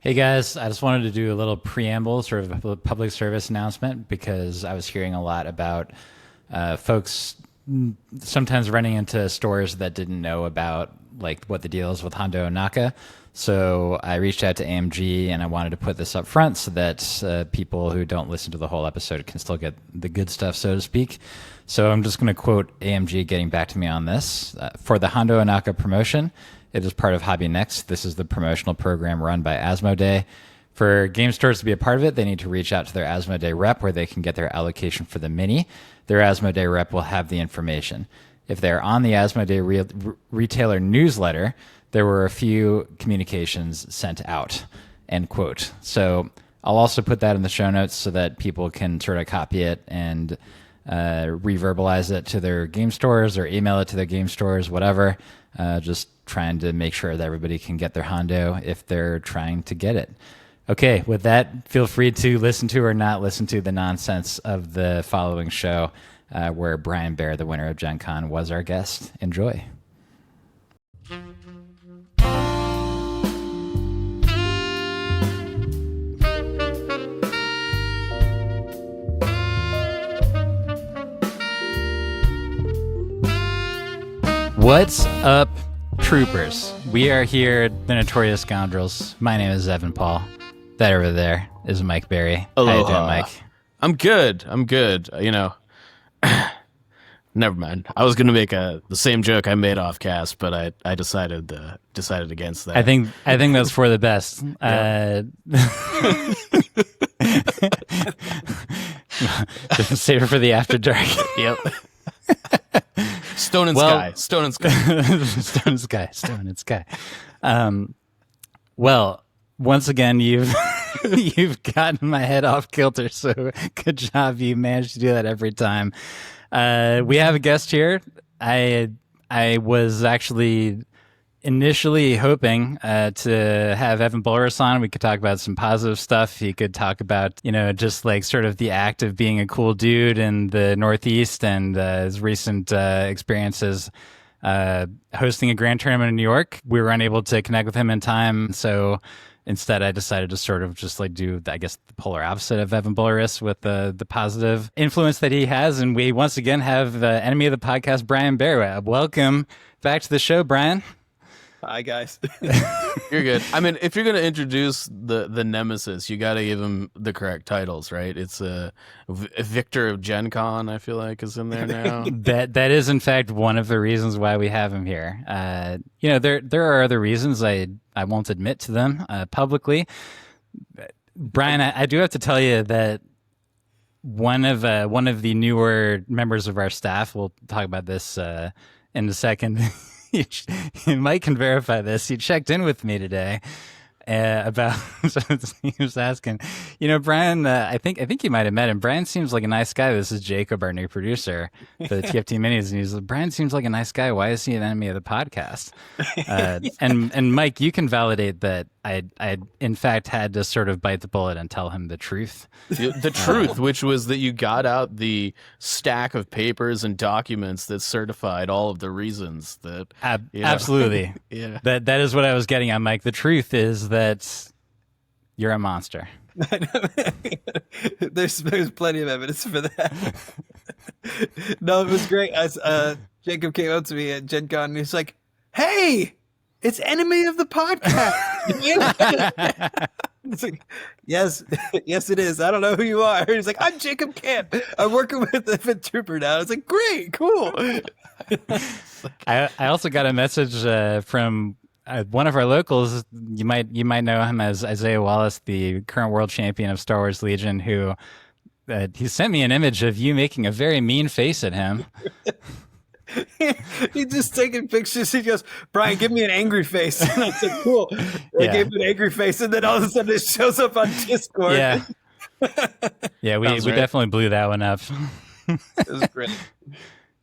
Hey guys, I just wanted to do a little preamble, sort of a public service announcement, because I was hearing a lot about folks sometimes running into stores that didn't know about like what the deal is with Hondo Ohnaka. So I reached out to AMG and I wanted to put this up front so that people who don't listen to the whole episode can still get the good stuff, so to speak. So I'm just going to quote AMG getting back to me on this. For the Hondo Ohnaka promotion, it is part of Hobby Next. This is the promotional program run by Asmodee. For game stores to be a part of it, they need to reach out to their Asmodee Rep where they can get their allocation for the mini. Their Asmodee Rep will have the information. If they're on the Asmodee Retailer Newsletter, there were a few communications sent out, end quote. So I'll also put that in the show notes so that people can sort of copy it and reverbalize it to their game stores or email it to their game stores, whatever. Just trying to make sure that everybody can get their Hondo if they're trying to get it. Okay, with that, feel free to listen to or not listen to the nonsense of the following show where Brian Baer, the winner of GenCon, was our guest. Enjoy. What's up, troopers? We are here at the Notorious Scoundrels. My name is Evan Paul. That over there is Mike Berry. Aloha. How you doing, Mike? I'm good. You know, never mind. I was gonna make the same joke I made off cast, but I decided against that. I think that's for the best. Save it for the after dark. Yep. Stone and Sky. Stone and Sky. Well, once again, you've gotten my head off kilter. So good job. You managed to do that every time. We have a guest here. I was actually initially hoping to have Evan Bulris on. We could talk about some positive stuff. He could talk about, just like sort of the act of being a cool dude in the Northeast and his recent experiences hosting a grand tournament in New York. We were unable to connect with him in time, so instead I decided to sort of just like do, I guess, the polar opposite of Evan Bulris with the positive influence that he has. And we once again have the enemy of the podcast, Brian Baer. Welcome back to the show, Brian. Hi, guys. You're good. I mean, if you're going to introduce the nemesis, you got to give him the correct titles, right? It's a Victor of GenCon, I feel like, is in there now. That is, in fact, one of the reasons why we have him here. There are other reasons I won't admit to them publicly. Brian, I do have to tell you that one of the newer members of our staff, we'll talk about this in a second. Mike can verify this. He checked in with me today about. So he was asking, Brian. I think you might have met him. Brian seems like a nice guy. This is Jacob, our new producer for the TFT Minis, and he's like, Brian seems like a nice guy. Why is he an enemy of the podcast? And Mike, you can validate that. I in fact had to sort of bite the bullet and tell him the truth. The truth, which was that you got out the stack of papers and documents that certified all of the reasons that absolutely. Yeah. That is what I was getting at, Mike. The truth is that you're a monster. There's plenty of evidence for that. No, it was great. Jacob came up to me at Gen Con and he's like, "Hey, it's enemy of the podcast." It's like, yes, it is. I don't know who you are. He's like, "I'm Jacob Kent. I'm working with the Fit Trooper now." It's like, great, cool. I also got a message from one of our locals. You might know him as Isaiah Wallace, the current world champion of Star Wars Legion, who he sent me an image of you making a very mean face at him. He's just taking pictures. He goes, "Brian, give me an angry face." And I said, "Cool." I gave him an angry face, and then all of a sudden it shows up on Discord. Yeah, we definitely blew that one up. It was great.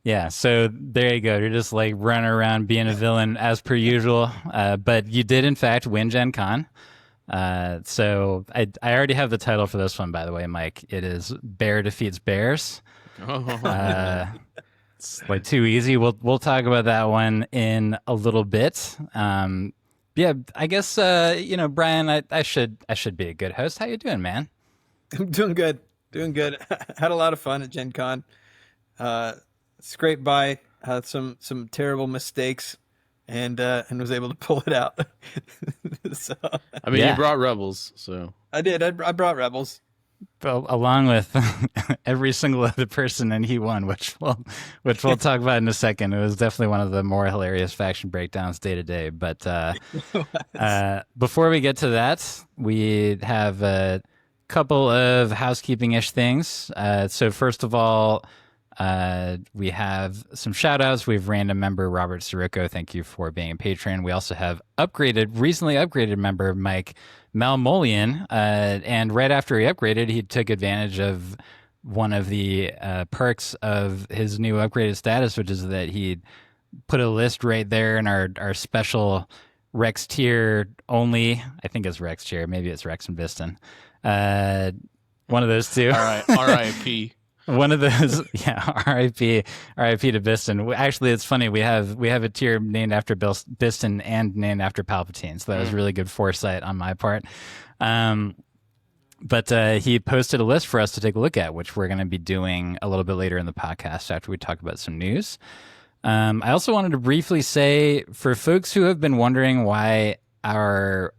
Yeah, so there you go. You're just like running around being a villain as per usual. But you did, in fact, win Gen Con. So I already have the title for this one, by the way, Mike. It is Baer Defeats Bears. It's like too easy. We'll talk about that one in a little bit. Yeah, I guess Brian, I should be a good host. How you doing, man? I'm doing good. Doing good. Had a lot of fun at Gen Con. Uh, Scraped by some terrible mistakes and was able to pull it out. So I mean, you Yeah. brought Rebels, so I did. I brought Rebels. Along with every single other person, and he won, which we'll talk about in a second. It was definitely one of the more hilarious faction breakdowns day to day. But before we get to that, we have a couple of housekeeping-ish things. So first of all, we have some shout outs. We have random member Robert Sirico. Thank you for being a patron. We also have recently upgraded member Mike Malmolian. And right after he upgraded, he took advantage of one of the perks of his new upgraded status, which is that he put a list right there in our special Rex tier only. I think it's Rex tier. Maybe it's Rex and Biston. One of those two. all right, R.I.P. One of those, yeah. R.I.P. to Biston. Actually, it's funny. We have a tier named after Biston and named after Palpatine. So that was really good foresight on my part. But he posted a list for us to take a look at, which we're going to be doing a little bit later in the podcast after we talk about some news. I also wanted to briefly say, for folks who have been wondering why our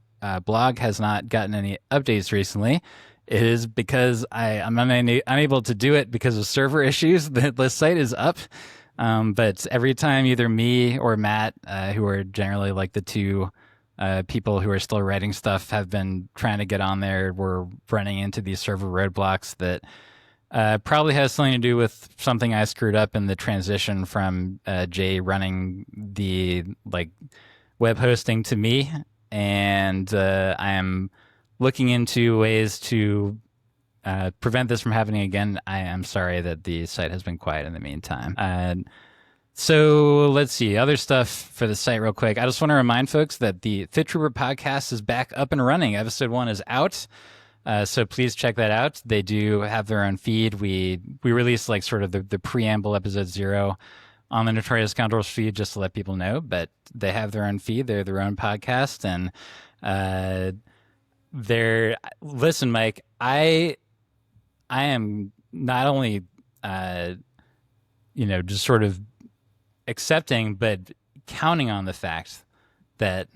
blog has not gotten any updates recently, it is because I'm unable to do it because of server issues. The site is up, but every time either me or Matt, who are generally like the two people who are still writing stuff, have been trying to get on there, we're running into these server roadblocks that probably has something to do with something I screwed up in the transition from Jay running the web hosting to me, and I am looking into ways to prevent this from happening again. I am sorry that the site has been quiet in the meantime. So let's see, other stuff for the site real quick. I just want to remind folks that the Fit Trooper podcast is back up and running. Episode 1 is out. So please check that out. They do have their own feed. We released sort of the preamble episode 0 on the Notorious Scoundrels feed just to let people know, but they have their own feed. They're their own podcast. And listen, Mike, I am not only just sort of accepting, but counting on the fact that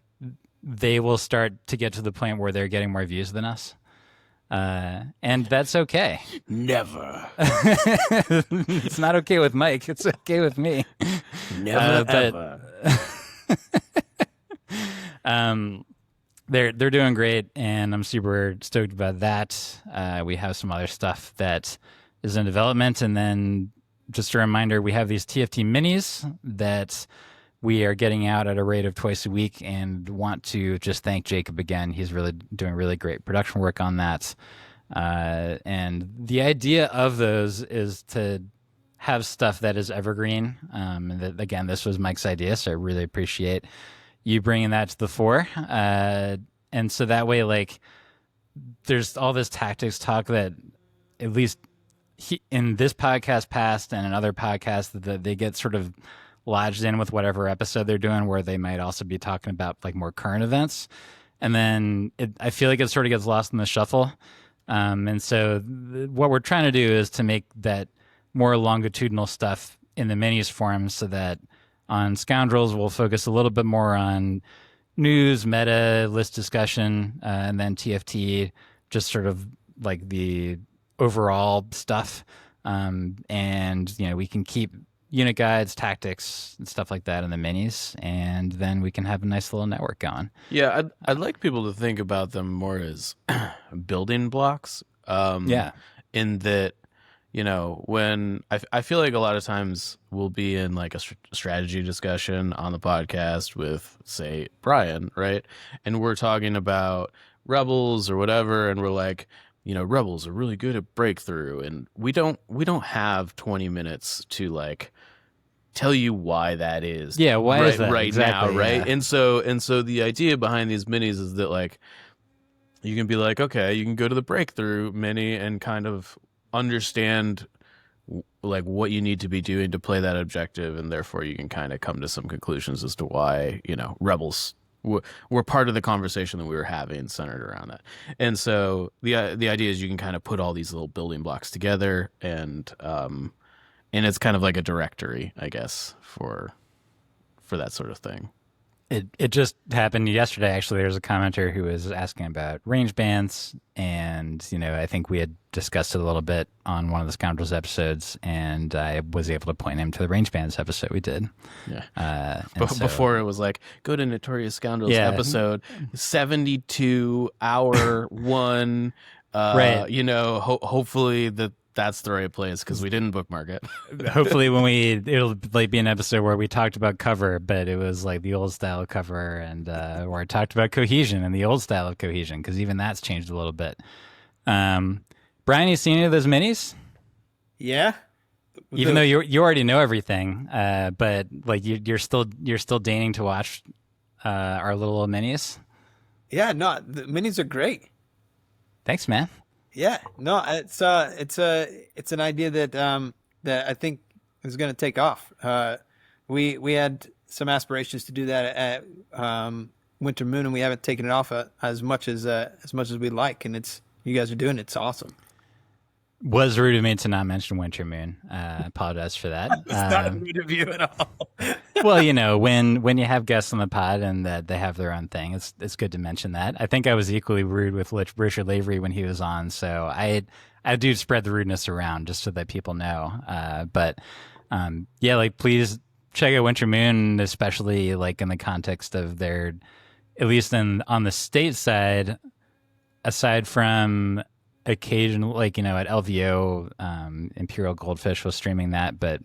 they will start to get to the point where they're getting more views than us. And that's okay. Never. It's not okay with Mike. It's okay with me. Never ever. They're doing great, and I'm super stoked about that. We have some other stuff that is in development, and then just a reminder, we have these TFT minis that we are getting out at a rate of twice a week, and want to just thank Jacob again. He's really doing really great production work on that. And the idea of those is to have stuff that is evergreen. And that, again, this was Mike's idea, so I really appreciate you bringing that to the fore. And so that way, there's all this tactics talk that at least in this podcast past and in other podcasts that they get sort of lodged in with whatever episode they're doing, where they might also be talking about more current events. And then I feel like it sort of gets lost in the shuffle. And so what we're trying to do is to make that more longitudinal stuff in the minis form, so that on Scoundrels, we'll focus a little bit more on news, meta, list discussion, and then TFT, just sort of the overall stuff. And, we can keep unit guides, tactics, and stuff like that in the minis, and then we can have a nice little network going. Yeah, I'd like people to think about them more as building blocks. In that, when I feel like a lot of times we'll be in a strategy discussion on the podcast with, say, Brian, right? And we're talking about Rebels or whatever, and we're like, Rebels are really good at breakthrough, and we don't have 20 minutes to tell you why that is. Yeah, why right, is that right exactly, now, right? Yeah. And so the idea behind these minis is that you can be okay, you can go to the breakthrough mini and kind of understand what you need to be doing to play that objective, and therefore you can kind of come to some conclusions as to why Rebels were part of the conversation that we were having centered around that. And so the idea is you can kind of put all these little building blocks together, and it's kind of like a directory, I guess, for that sort of thing. It just happened yesterday, actually. There was a commenter who was asking about range bands, and I think we had discussed it a little bit on one of the Scoundrels episodes, and I was able to point him to the range bands episode we did. Yeah. Before it was like, go to Notorious Scoundrels episode 72 hour one. Right. Hopefully that's the right place, because we didn't bookmark it. Hopefully it'll like be an episode where we talked about cover, but it was like the old style cover, and where I talked about cohesion and the old style of cohesion, because even that's changed a little bit. Brian, you seen any of those minis? Yeah. Even though you already know everything, but like you're still deigning to watch our little minis. Yeah, no, the minis are great. Thanks, man. Yeah, no, it's an idea that I think is going to take off. We had some aspirations to do that at Winter Moon, and we haven't taken it off as much as we'd like. And you guys are doing it. It's awesome. Was rude of me to not mention Winter Moon. Apologize for that. It's not rude of you at all. Well, when you have guests on the pod and that they have their own thing, it's good to mention that. I think I was equally rude with Richard Lavery when he was on, so I do spread the rudeness around just so that people know. But like please check out Winter Moon, especially like in the context of their, at least on the state side, aside from occasional, like, at LVO, Imperial Goldfish was streaming that, but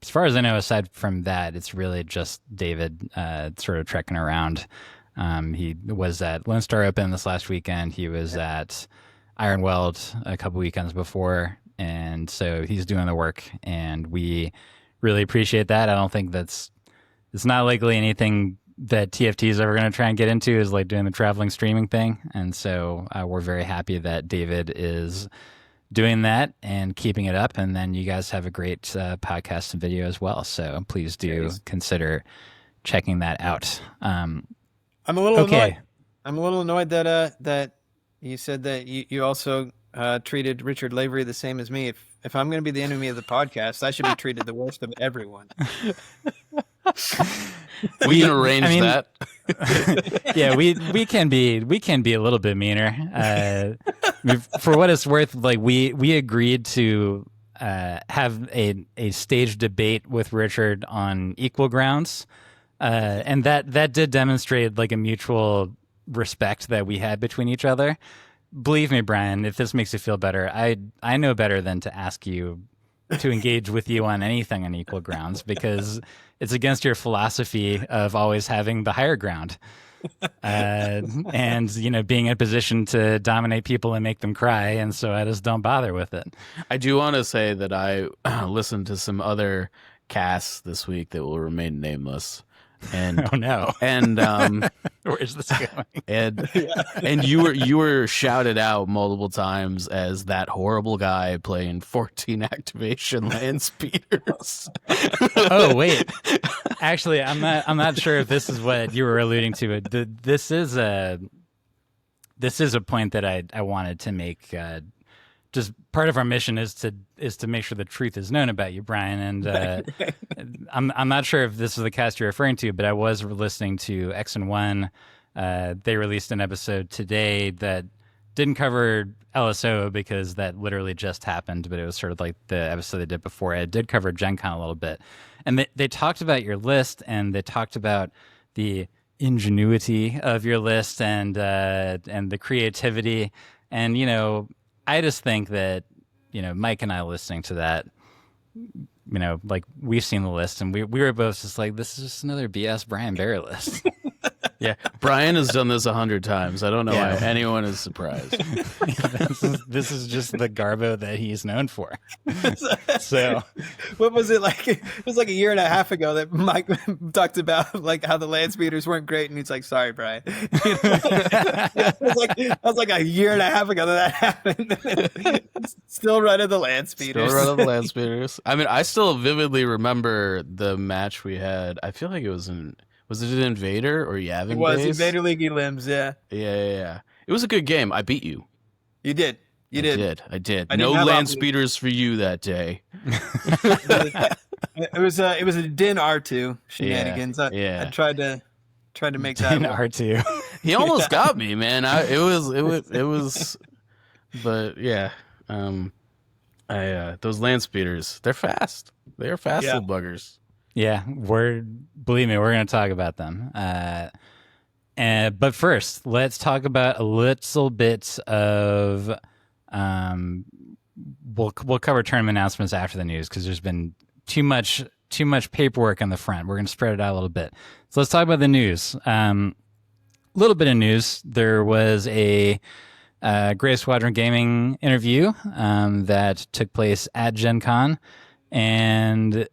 as far as I know, aside from that, it's really just David sort of trekking around. He was at Lone Star Open this last weekend. He was at Iron Weld a couple weekends before, and so he's doing the work, and we really appreciate that. I don't think it's not likely anything that TFT is ever going to try and get into, is like doing the traveling streaming thing. And so we're very happy that David is doing that and keeping it up. And then you guys have a great podcast and video as well. So please do consider checking that out. I'm a little annoyed. I'm a little annoyed that you said that you also treated Richard Lavery the same as me. If I'm going to be the enemy of the podcast, I should be treated the worst of everyone. We can arrange that. Yeah, we can be a little bit meaner. For what it's worth, like we agreed to have a stage debate with Richard on equal grounds, and that did demonstrate like a mutual respect that we had between each other. Believe me, Brian, if this makes you feel better, I know better than to ask you to engage with you on anything on equal grounds, because it's against your philosophy of always having the higher ground, and being in a position to dominate people and make them cry. And so I just don't bother with it. I do want to say that I listened to some other casts this week that will remain nameless. And oh no! And where's this going? And you were shouted out multiple times as that horrible guy playing 14 activation land speeders. Oh wait, actually, I'm not sure if this is what you were alluding to. But this is a point that I wanted to make. Just part of our mission is to make sure the truth is known about you, Brian. And I'm not sure if this is the cast you're referring to, but I was listening to X and One. They released an episode today that didn't cover LSO because that literally just happened, but it was sort of like the episode they did before. It did cover GenCon a little bit, and they talked about your list, and they talked about the ingenuity of your list and the creativity, and I just think that, Mike and I listening to that, like we've seen the list and we were both just like, this is just another BS Brian Baer list. Yeah. Brian has done this 100 times. I don't know why anyone is surprised. This is just the garbo that he's known for. So what was it like? It was like a year and a half ago that Mike talked about like how the land speeders weren't great. And he's like, sorry, Brian. It was like a year and a half ago that happened. Still running the land speeders. Still running the land speeders. I mean, I still vividly remember the match we had. I feel like it was Was it Invader or Yavin It was Base? Invader League Limbs, yeah. Yeah. It was a good game. I beat you. You did. You did. I did. I No didn't have land Optimus. speeders for you that day. It was a Din R2 shenanigans. Yeah. I tried to make that In work. R2. He almost got me, man. It was, but yeah. Those land speeders, they're fast. They are fast little buggers. Yeah, believe me, we're going to talk about them. But first, let's talk about a little bit of. We'll cover tournament announcements after the news because there's been too much paperwork on the front. We're going to spread it out a little bit. So let's talk about the news. A little bit of news. There was a Grey Squadron Gaming interview that took place at GenCon, and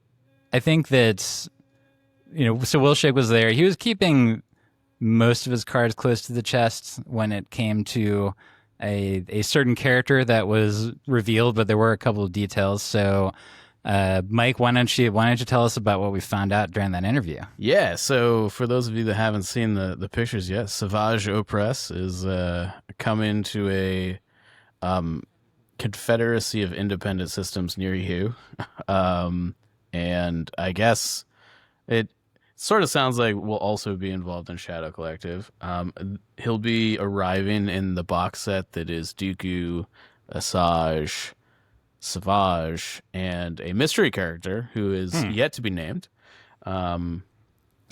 I think that so Wilshik was there. He was keeping most of his cards close to the chest when it came to a certain character that was revealed, but there were a couple of details. So, Mike, why don't you tell us about what we found out during that interview? Yeah. So for those of you that haven't seen the pictures yet, Savage Opress is coming to a Confederacy of Independent Systems near you, and I guess it sort of sounds like we'll also be involved in Shadow Collective. He'll be arriving in the box set that is Dooku, Asajj, Savage, and a mystery character who is yet to be named.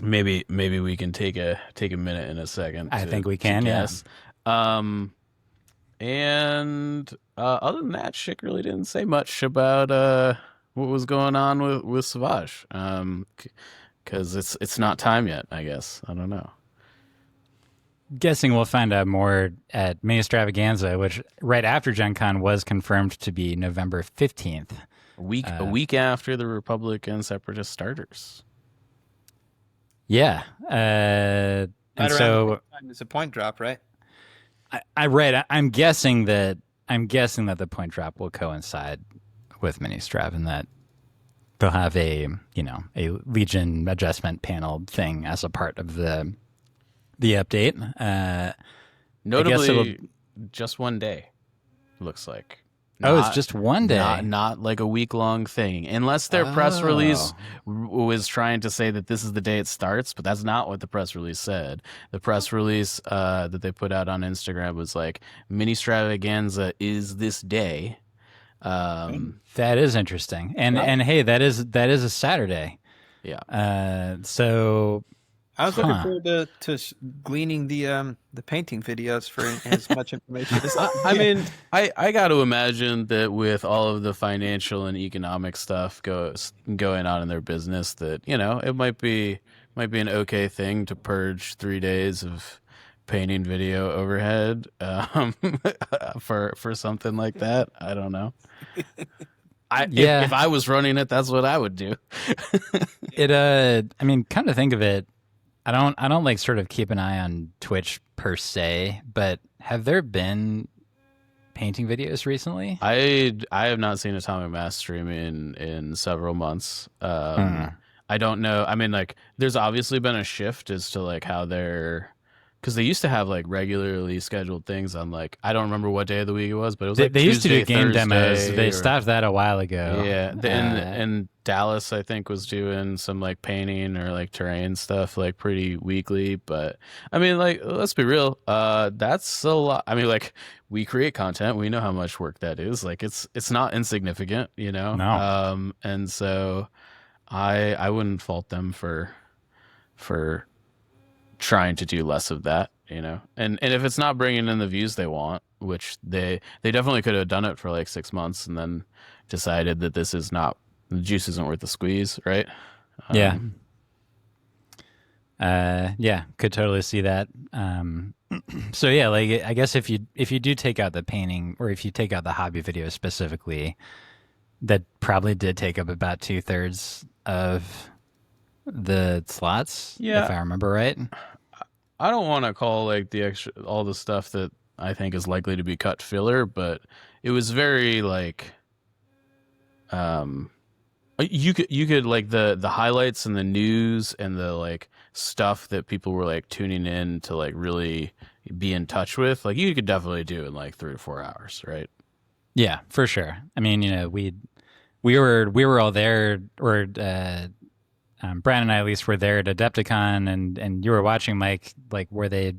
Maybe we can take a minute in a second. I think we can. Yes. And other than that, Schick really didn't say much about what was going on with Savage. Because it's not time yet, I guess. I don't know. Guessing we'll find out more at Mini Extravaganza, which right after Gen Con was confirmed to be November 15th. A week after the Republic and Separatist starters. Yeah. And so it's a point drop, right? I read. I'm guessing that the point drop will coincide with Mini Strav, and that they'll have a Legion adjustment panel thing as a part of the update. Notably, just one day. Looks like. It's just one day. Not like a week-long thing. Unless their press release was trying to say that this is the day it starts, but that's not what the press release said. The press release that they put out on Instagram was like, Mini Extravaganza is this day. That is interesting. And hey, that is a Saturday. Yeah. So I was looking forward to gleaning the painting videos for as much information as I mean, I got to imagine that with all of the financial and economic stuff going on in their business, that it might be an okay thing to purge 3 days of painting video overhead for something like that. I don't know. If I was running it, that's what I would do. I mean, come to think of it, I don't like sort of keep an eye on Twitch per se, but have there been painting videos recently? I have not seen Atomic Mass stream in several months. I don't know. I mean, like, there's obviously been a shift as to like how they're, because they used to have like regularly scheduled things on, like, I don't remember what day of the week it was, but it was like they used to do game Thursday, demos. They stopped that a while ago. Yeah, and Dallas, I think, was doing some like painting or like terrain stuff like pretty weekly. But I mean, like, let's be real, that's a lot. I mean, like, we create content, we know how much work that is. Like, it's not insignificant, No. And so I wouldn't fault them for trying to do less of that, and if it's not bringing in the views they want, which they definitely could have done it for like 6 months and then decided that the juice isn't worth the squeeze, right? Yeah, could totally see that. So yeah, like, I guess if you do take out the painting, or if you take out the hobby video specifically, that probably did take up about 2/3 of the slots, if I remember right. I don't want to call like all the stuff that I think is likely to be cut filler, but it was very like You could like the highlights and the news and the like stuff that people were like tuning in to like really be in touch with. Like you could definitely do in like 3 to 4 hours, right? Yeah, for sure. I mean, we were all there, or Brian and I at least were there at Adepticon, and you were watching, Mike, like where they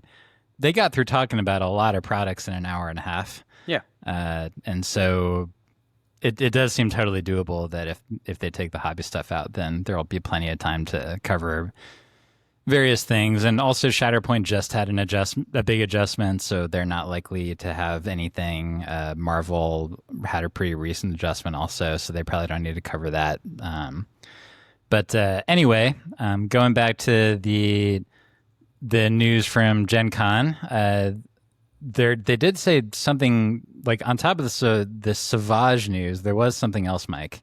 got through talking about a lot of products in an hour and a half. Yeah. And so it does seem totally doable that if they take the hobby stuff out, then there will be plenty of time to cover various things. And also Shatterpoint just had a big adjustment, so they're not likely to have anything. Marvel had a pretty recent adjustment also, so they probably don't need to cover that. But anyway, going back to the news from GenCon, they did say something like on top of the Sauvage news, there was something else, Mike,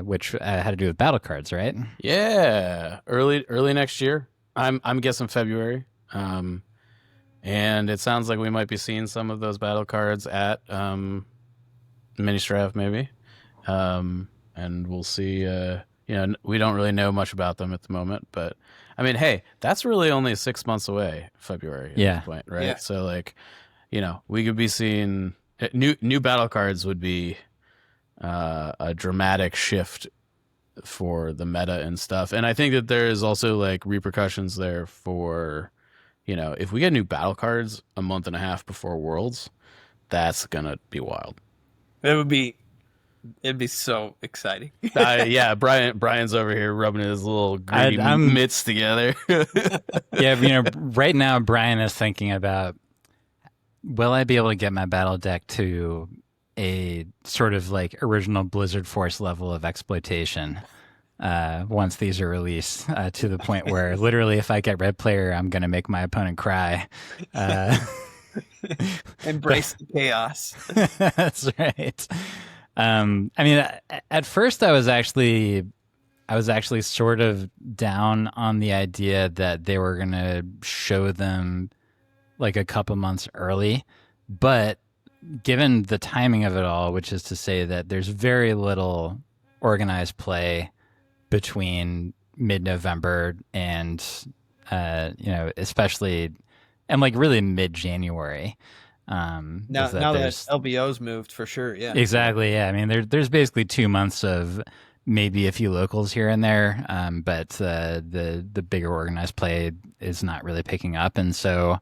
which had to do with battle cards, right? Yeah, early next year. I'm guessing February. And it sounds like we might be seeing some of those battle cards at Mini-Strav maybe. And we'll see. We don't really know much about them at the moment, but I mean, hey, that's really only 6 months away, February at this point, right? Yeah. So like, we could be seeing new battle cards would be a dramatic shift for the meta and stuff. And I think that there is also like repercussions there for, if we get new battle cards a month and a half before Worlds, that's gonna be wild. It'd be so exciting. Yeah, Brian's over here rubbing his little greedy mitts together. Yeah, right now Brian is thinking about, will I be able to get my battle deck to a sort of like original Blizzard Force level of exploitation once these are released, to the point where literally if I get red player, I'm going to make my opponent cry. Embrace the chaos. That's right. I mean, at first I was actually sort of down on the idea that they were going to show them like a couple months early, but given the timing of it all, which is to say that there's very little organized play between mid-November and especially and like really mid-January. Now that LBO's moved for sure, yeah. Exactly, yeah. I mean, there's basically 2 months of maybe a few locals here and there, but the bigger organized play is not really picking up, and so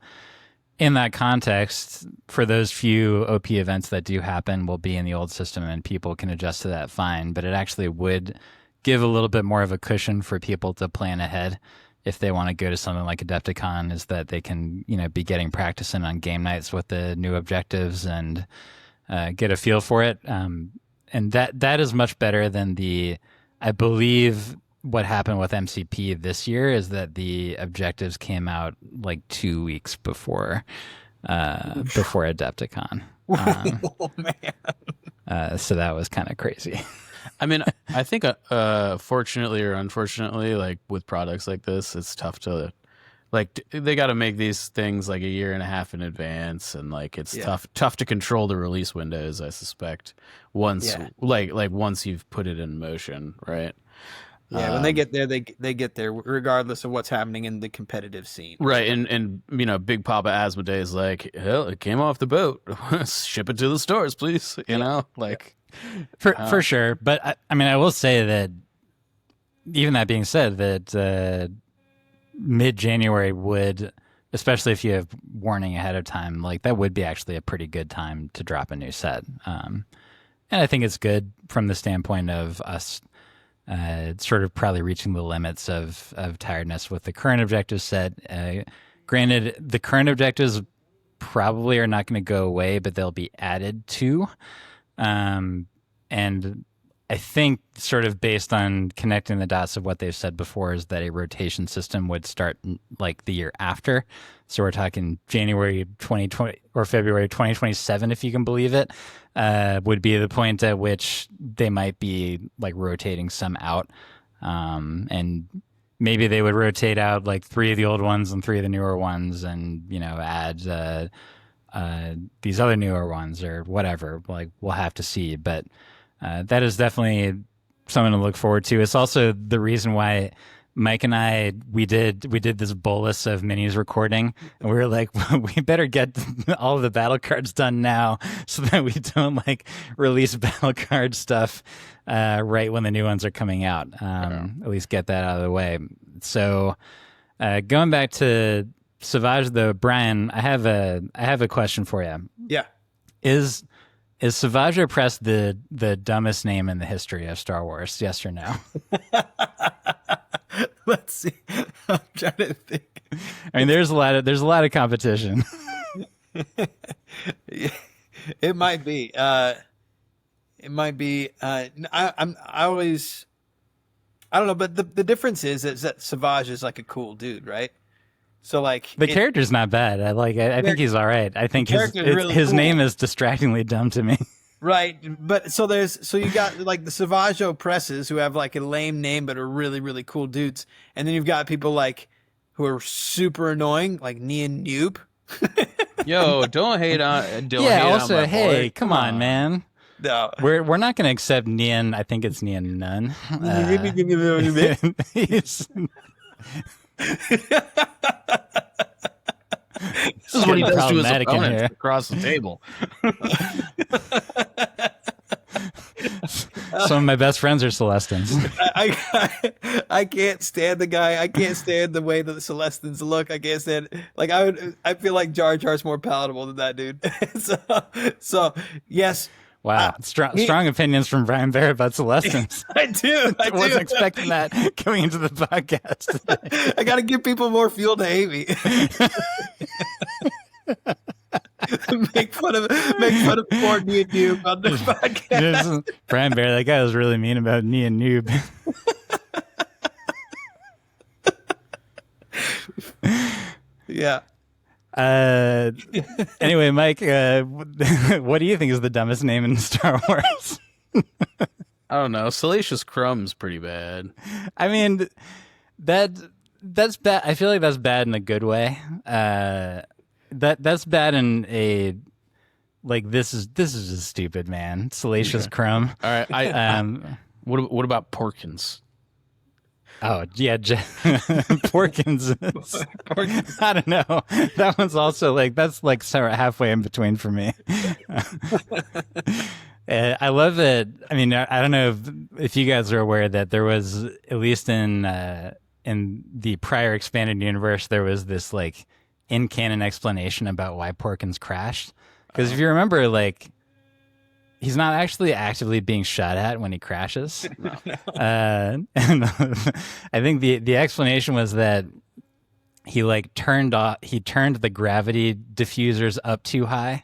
in that context, for those few OP events that do happen, will be in the old system, and people can adjust to that fine. But it actually would give a little bit more of a cushion for people to plan ahead if they want to go to something like Adepticon, is that they can, be getting practice in on game nights with the new objectives and get a feel for it. And that is much better than I believe what happened with MCP this year is that the objectives came out like 2 weeks before Adepticon. Oh man. So that was kind of crazy. I mean, I think fortunately or unfortunately, like with products like this, it's tough to they got to make these things like a year and a half in advance, and like it's tough to control the release windows, I suspect, once once you've put it in motion, right? Yeah, when they get there, they get there regardless of what's happening in the competitive scene. Right, and Big Papa Asmodee is like, hell, it came off the boat. Ship it to the stores, please. For sure. But I mean, I will say that even that being said, that mid-January would, especially if you have warning ahead of time, like that would be actually a pretty good time to drop a new set. And I think it's good from the standpoint of us sort of probably reaching the limits of tiredness with the current objective set. Granted, the current objectives probably are not going to go away, but they'll be added to. And I think sort of based on connecting the dots of what they've said before is that a rotation system would start like the year after. So we're talking January 2020 or February 2027, if you can believe it, would be the point at which they might be like rotating some out. And maybe they would rotate out like 3 of the old ones and 3 of the newer ones and, add these other newer ones or whatever. Like we'll have to see. But that is definitely something to look forward to. It's also the reason why Mike and I we did this bolus of minis recording, and we were like, well, we better get all of the battle cards done now so that we don't like release battle card stuff right when the new ones are coming out. At least get that out of the way. So going back to Savage, though, Brian, I have a question for you. Yeah. Is Savage Opress the dumbest name in the history of Star Wars? Yes or no? Let's see. I'm trying to think. I mean, there's a lot of competition. It might be. It might be. I don't know, but the difference is that Savage is like a cool dude, right? So like the character's not bad. I think he's all right. I think his cool. name is distractingly dumb to me. Right, but so you got like the Savage Opresses who have like a lame name but are really, really cool dudes, and then you've got people like who are super annoying, like Neon Noob. Yo, don't hate on Dylan. Yeah. Also, hey, come on, man. No, we're not going to accept Neon. I think it's Neon None. This is what he does to his opponents across the table. Some of my best friends are Celestins. I can't stand the guy. I can't stand the way that the Celestins look. I can't stand I feel like Jar Jar's more palatable than that dude. so yes. Wow, strong opinions from Brian Baer about Celestins. I do. I wasn't expecting that coming into the podcast today. I got to give people more fuel to hate me. make fun of poor Neon Noob on the podcast. Brian Baer, that guy was really mean about Neon Noob. Yeah. Anyway, Mike, what do you think is the dumbest name in Star Wars? I don't know. Salacious Crumb's pretty bad. I mean, that's bad. I feel like that's bad in a good way. That's bad in a like this is just stupid, man. Salacious Crumb. All right. What about Porkins? Oh yeah, Porkins. I don't know. That one's also that's like sort of halfway in between for me. I love that. I mean, I don't know if you guys are aware that there was, at least in the prior expanded universe, there was this like in canon explanation about why Porkins crashed. Because if you remember, like, he's not actually actively being shot at when he crashes. No. And I think the explanation was that he like turned the gravity diffusers up too high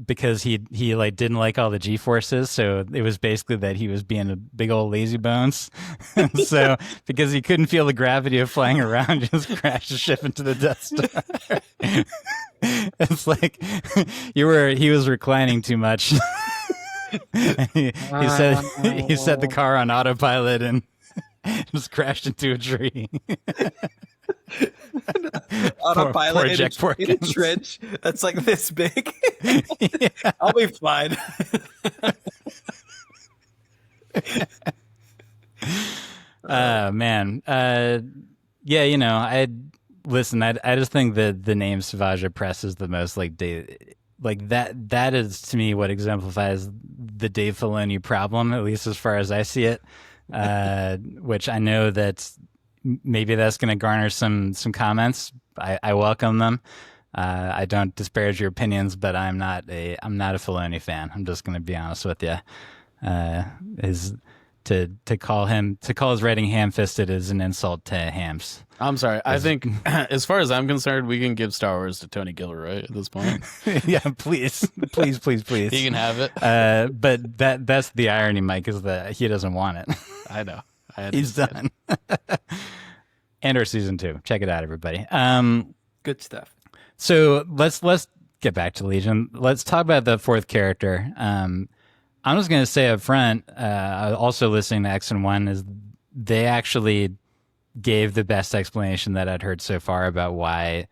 because he like didn't like all the G-forces. So it was basically that he was being a big old lazy bones. So because he couldn't feel the gravity of flying around, he just crashed the ship into the Death Star. It's like he was reclining too much. he set the car on autopilot and just crashed into a tree. Autopilot in a trench that's like this big. Yeah. I'll be fine. Man. Yeah, I just think that the name Savage Opress is the most like that is to me what exemplifies the Dave Filoni problem, at least as far as I see it. Which I know that maybe that's going to garner some comments. I welcome them. I don't disparage your opinions, but I'm not a Filoni fan. I'm just going to be honest with you. To call his writing ham-fisted is an insult to hams. I'm sorry. I think, as far as I'm concerned, we can give Star Wars to Tony Gilroy at this point. Yeah, please. He can have it. But that's the irony, Mike, is that he doesn't want it. I know. He's done. And our season 2. Check it out, everybody. Good stuff. So let's get back to Legion. Let's talk about the fourth character. I'm just going to say up front, also listening to X and 1, is they actually gave the best explanation that I'd heard so far about why,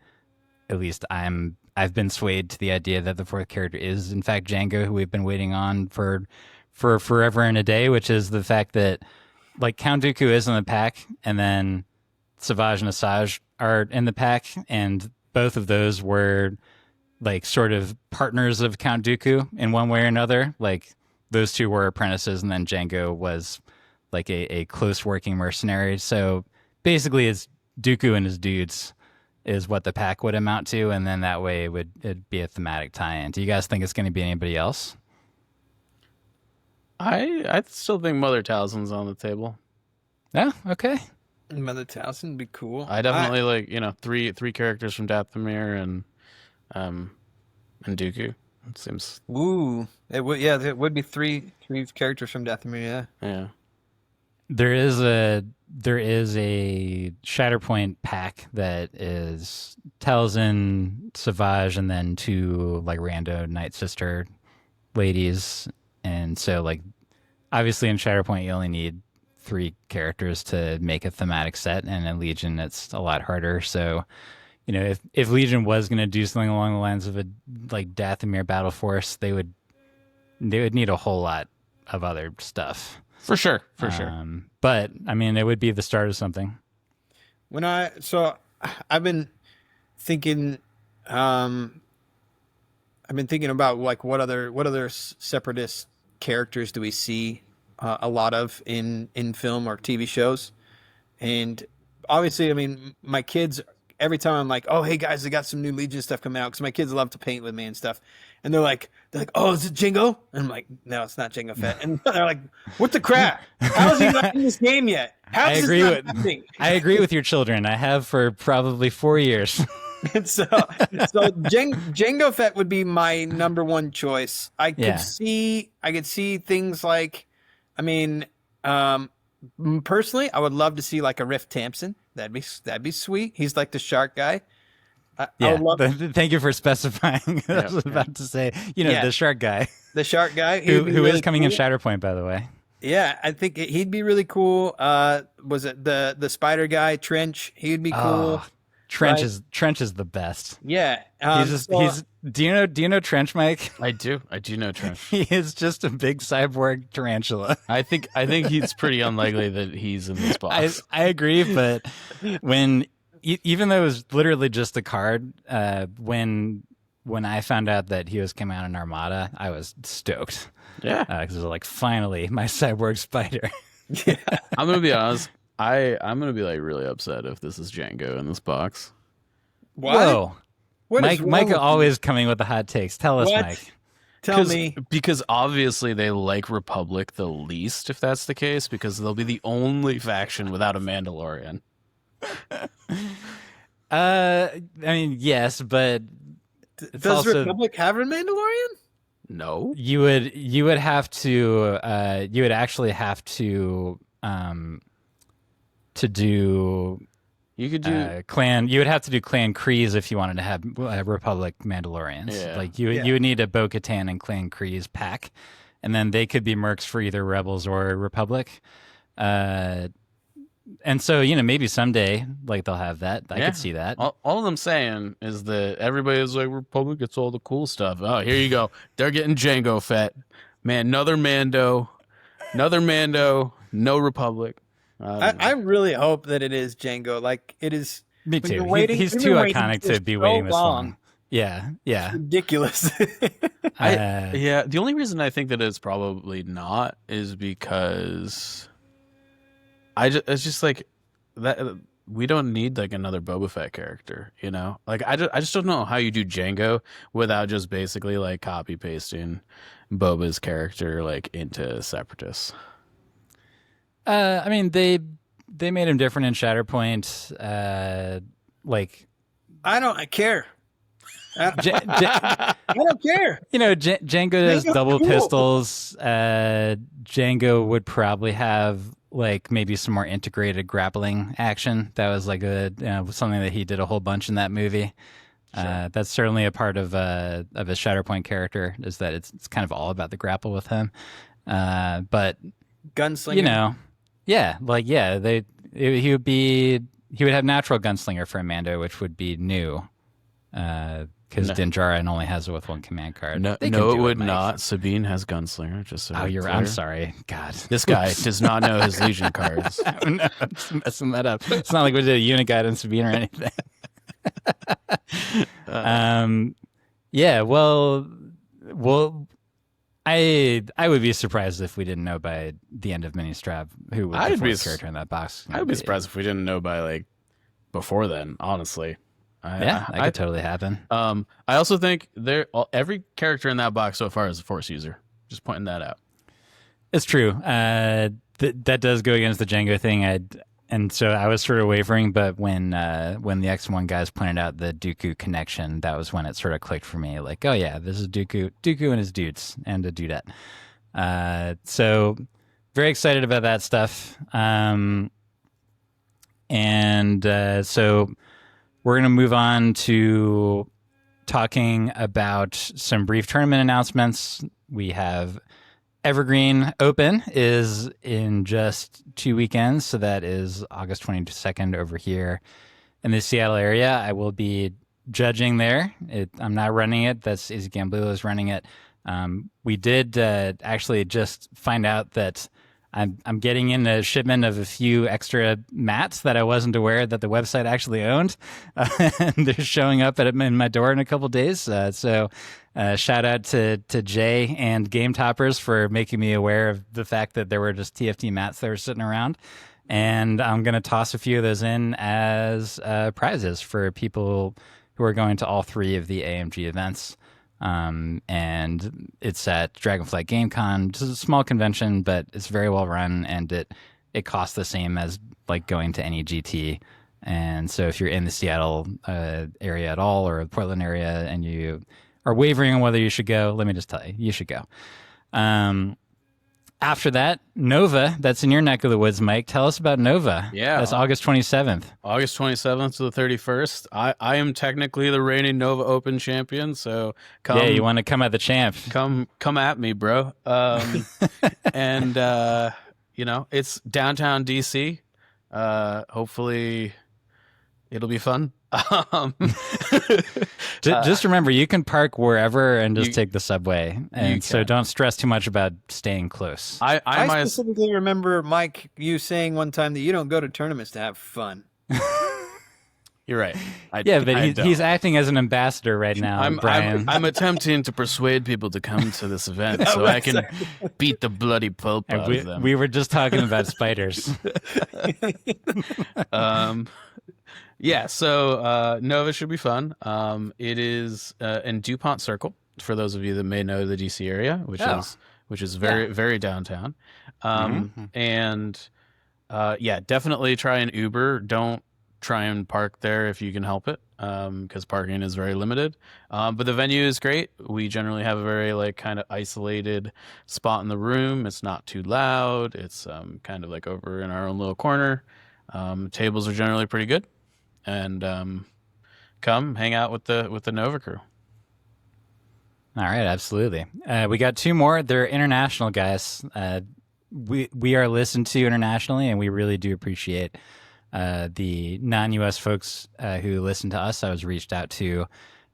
at least I've been swayed to the idea that the fourth character is in fact Django, who we've been waiting on for for forever and a day, which is the fact that like Count Dooku is in the pack, and then Savage and Asajj are in the pack, and both of those were like sort of partners of Count Dooku in one way or another. Like those two were apprentices, and then Jango was like a close working mercenary. So basically, it's Dooku and his dudes is what the pack would amount to, and then that way it'd be a thematic tie-in. Do you guys think it's going to be anybody else? I still think Mother Talzin's on the table. Yeah, okay. Mother Talzin would be cool. I definitely like, you know, three characters from Dathomir and Dooku. It seems. Ooh, it would. Yeah, there would be three characters from Dathomir. Yeah. Yeah. There is a Shatterpoint pack that is Talzin, Savage, and then two like rando Night Sister ladies. And so, like, obviously in Shatterpoint, you only need 3 characters to make a thematic set, and in Legion, it's a lot harder. So, you know, if Legion was going to do something along the lines of a like Dathomir Battle Force, they would need a whole lot of other stuff. For sure. But I mean, it would be the start of something. I've been thinking. I've been thinking about like what other separatist characters do we see a lot of in film or TV shows, and obviously, I mean, my kids. Every time I'm like, oh, hey guys, they got some new Legion stuff coming out, because my kids love to paint with me and stuff, and they're like, oh, is it Jango? And I'm like, no, it's not Jango Fett. And they're like, what the crap? How is he not in this game yet? I agree with your children. I have for probably 4 years. And so Jango Fett would be my number one choice. I could see things like, I mean, personally, I would love to see like a Riff Tamsin. That'd be sweet. He's like the shark guy. I would love Thank you for specifying. I was about to say, the shark guy. The shark guy. who really is coming cool. in Shatterpoint, by the way. Yeah, I think he'd be really cool. Was it the spider guy, Trench? He'd be cool. Trench is the best. Yeah. Do you know Trench, Mike? I do know Trench. He is just a big cyborg tarantula. I think he's pretty unlikely that he's in this box. I agree, but even though it was literally just a card, when I found out that he was coming out in Armada, I was stoked. Yeah, because it was like, finally, my cyborg spider. Yeah. I'm gonna be honest. I'm gonna be like really upset if this is Jango in this box. What? Whoa. Mike always coming with the hot takes. Tell us, Mike. Tell me. Because obviously they like Republic the least, if that's the case, because they'll be the only faction without a Mandalorian. I mean, yes, but does Republic have a Mandalorian? No. You would have to actually have to do. You could do clan. You would have to do Clan Kryze if you wanted to have Republic Mandalorians. Yeah. Like you would need a Bo-Katan and Clan Kryze pack, and then they could be mercs for either Rebels or Republic. And so maybe someday like they'll have that. I could see that. All I'm saying is that everybody's like, Republic gets all the cool stuff. Oh, here you go. They're getting Jango Fett. Man, another Mando, no Republic. I really hope that it is Jango. Like, it is. Me too. He's too iconic to be waiting this long. Yeah. It's ridiculous. The only reason I think that it's probably not is because it's just like that. We don't need like another Boba Fett character, Like I just don't know how you do Jango without just basically like copy pasting Boba's character like into Separatists. I mean, they made him different in Shatterpoint. I don't care. I don't care. Jango does double pistols. Jango would probably have like maybe some more integrated grappling action. That was like something that he did a whole bunch in that movie. Sure. That's certainly a part of his Shatterpoint character, is that it's kind of all about the grapple with him. But gunslinger. He would have natural gunslinger for a Mando, which would be new. because Dinjarin only has it with one command card. No, it would not. Sabine has Gunslinger. Just so I'm sorry. God, this guy does not know his Legion cards. I'm messing that up. It's not like we did a unit guide on Sabine or anything. Yeah. Well, I would be surprised if we didn't know by the end of Ministrap who would be the fourth character in that box. I would be surprised if we didn't know by like before then. Honestly. That could totally happen. I also think every character in that box so far is a Force user. Just pointing that out. It's true. That does go against the Django thing. And so I was sort of wavering, but when the X1 guys pointed out the Dooku connection, that was when it sort of clicked for me. Like, oh yeah, this is Dooku and his dudes and a dudette. So very excited about that stuff. So we're going to move on to talking about some brief tournament announcements. We have Evergreen Open is in just 2 weekends, so that is August 22nd over here in the Seattle area. I will be judging there. I'm not running it. That's Izzy Gamblulo is running it. We did actually just find out that I'm getting in a shipment of a few extra mats that I wasn't aware that the website actually owned. And they're showing up in my door in a couple days. So shout out to Jay and Game Toppers for making me aware of the fact that there were just TFT mats that were sitting around. And I'm going to toss a few of those in as prizes for people who are going to all 3 of the AMG events. And it's at Dragonflight GameCon. It's a small convention, but it's very well run, and it costs the same as like going to any GT. And so if you're in the Seattle area at all, or the Portland area, and you are wavering on whether you should go, let me just tell you should go. After that, Nova, that's in your neck of the woods, Mike. Tell us about Nova. Yeah. That's August 27th. August 27th to the 31st. I am technically the reigning Nova Open champion, so come. Yeah, you want to come at the champ. Come at me, bro. And, it's downtown DC. Hopefully it'll be fun. Just remember, you can park wherever and just take the subway, and so don't stress too much about staying close. I specifically remember, Mike, you saying one time that you don't go to tournaments to have fun. You're right. But he's acting as an ambassador right now, Brian. I'm attempting to persuade people to come to this event so I can beat the bloody pulp out of them. We were just talking about spiders. Yeah, so Nova should be fun. It is in DuPont Circle, for those of you that may know the DC area, which is very, very downtown. And definitely try and Uber. Don't try and park there if you can help it, because parking is very limited. But the venue is great. We generally have a very kind of isolated spot in the room. It's not too loud. It's kind of like over in our own little corner. Tables are generally pretty good. And come hang out with the Nova crew. All right, absolutely. We got 2 more. They're international guys. We are listened to internationally, and we really do appreciate the non-U.S. folks who listen to us. I was reached out to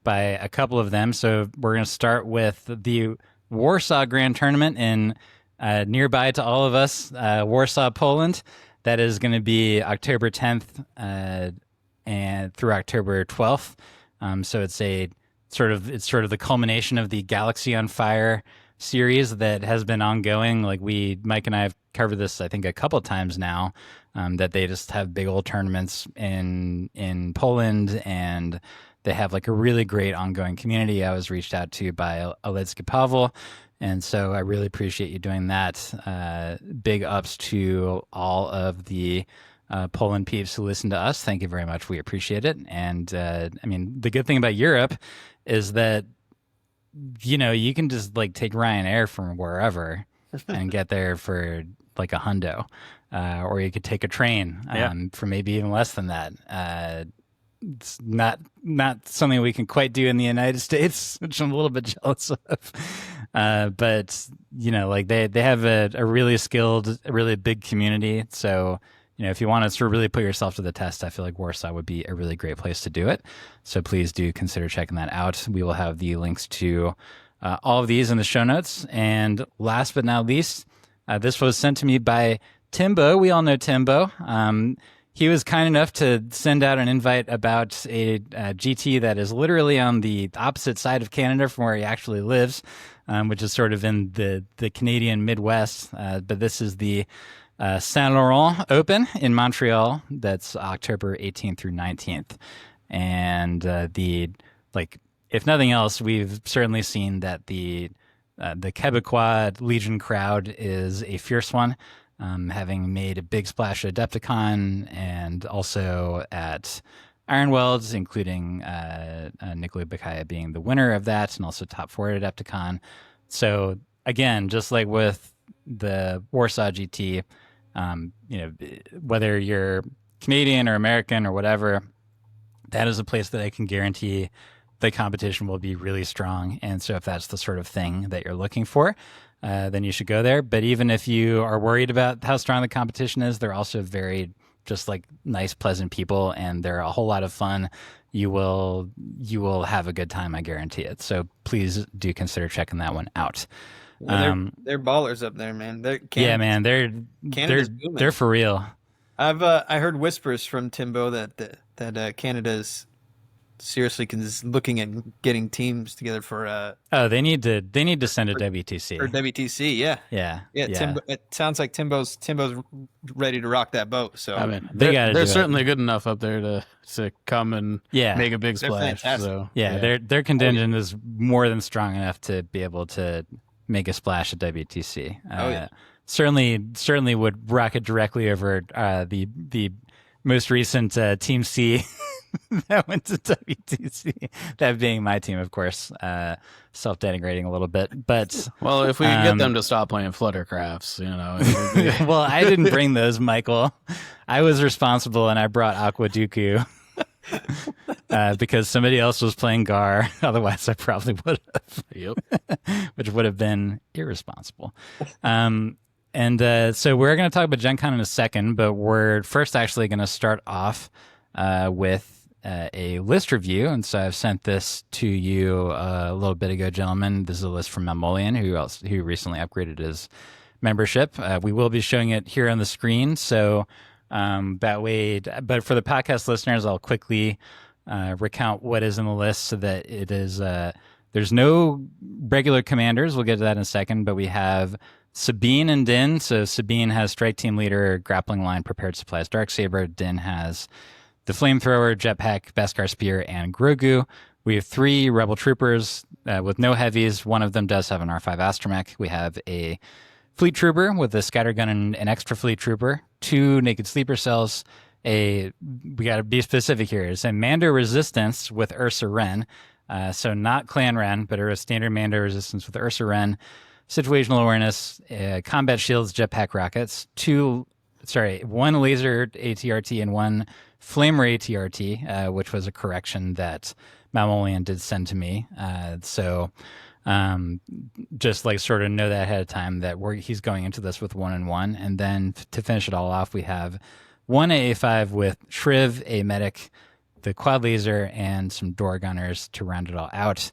by a couple of them. So we're going to start with the Warsaw Grand Tournament in nearby to all of us, Warsaw, Poland. That is going to be October 10th and through October 12th. So it's sort of the culmination of the Galaxy on Fire series that has been ongoing. Like Mike and I have covered this, I think, a couple of times now, that they just have big old tournaments in Poland, and they have like a really great ongoing community. I was reached out to by Aledzki Pavel, and so I really appreciate you doing that. Big ups to all of the Poland peeps who listen to us. Thank you very much. We appreciate it. And the good thing about Europe is that you can just take Ryanair from wherever and get there for like a hundo, or you could take a train for maybe even less than that. It's not something we can quite do in the United States, which I'm a little bit jealous of. But they have a really skilled, a really big community. So if you wanted to really put yourself to the test, I feel like Warsaw would be a really great place to do it. So please do consider checking that out. We will have the links to all of these in the show notes. And last but not least, this was sent to me by Timbo. We all know Timbo. He was kind enough to send out an invite about a GT that is literally on the opposite side of Canada from where he actually lives, which is sort of in the Canadian Midwest. But this is the Saint Laurent Open in Montreal. That's October 18th through 19th. And if nothing else, we've certainly seen that the Quebecois Legion crowd is a fierce one. Having made a big splash at Adepticon and also at Ironwelds, including Nikolai Bakaya being the winner of that and also top 4 at Adepticon. So again, just like with the Warsaw GT, whether you're Canadian or American or whatever, that is a place that I can guarantee the competition will be really strong. And so if that's the sort of thing that you're looking for, then you should go there. But even if you are worried about how strong the competition is, they're also very just like nice, pleasant people, and they're a whole lot of fun. You will have a good time, I guarantee it. So please do consider checking that one out. Well, they're ballers up there, man. They're for real. I heard whispers from Timbo that Canada's seriously looking at getting teams together for they need to send a WTC or WTC. Yeah. Timbo, it sounds like Timbo's ready to rock that boat. So I mean, they're certainly good enough up there to come and make a big splash. So their contingent is more than strong enough to be able to make a splash at WTC. Certainly would rocket directly over the most recent Team C that went to WTC. That being my team, of course. Self-denigrating a little bit, but well, if we could get them to stop playing Fluttercrafts, Well, I didn't bring those, Michael. I was responsible, and I brought Aqua Dooku because somebody else was playing Gar. Otherwise, I probably would have. Yep. Which would have been irresponsible. So we're going to talk about GenCon in a second, but we're first actually going to start off with a list review. And so I've sent this to you a little bit ago, gentlemen. This is a list from Malmolian, who recently upgraded his membership. We will be showing it here on the screen. So that way, but for the podcast listeners, I'll quickly recount what is in the list so that it is, there's no regular commanders. We'll get to that in a second, but we have Sabine and Din. So Sabine has Strike Team Leader, Grappling Line, Prepared Supplies, Darksaber. Din has the Flamethrower, Jetpack, Beskar Spear, and Grogu. We have 3 Rebel Troopers with no heavies. One of them does have an R5 Astromech. We have a Fleet Trooper with a Scattergun and an extra Fleet Trooper, 2 Naked Sleeper Cells. We got to be specific here. It's a Mando Resistance with Ursa Wren. So not Clan Wren, but a standard Mando Resistance with Ursa Wren. Situational Awareness, Combat Shields, Jetpack Rockets, 1 Laser ATRT and 1 Flamer ATRT, which was a correction that Malmolian did send to me. Just like sort of know that ahead of time that he's going into this with 1 and 1. And then to finish it all off, we have 1 AA5 with Shriv, a Medic, the Quad Laser, and some Door Gunners to round it all out.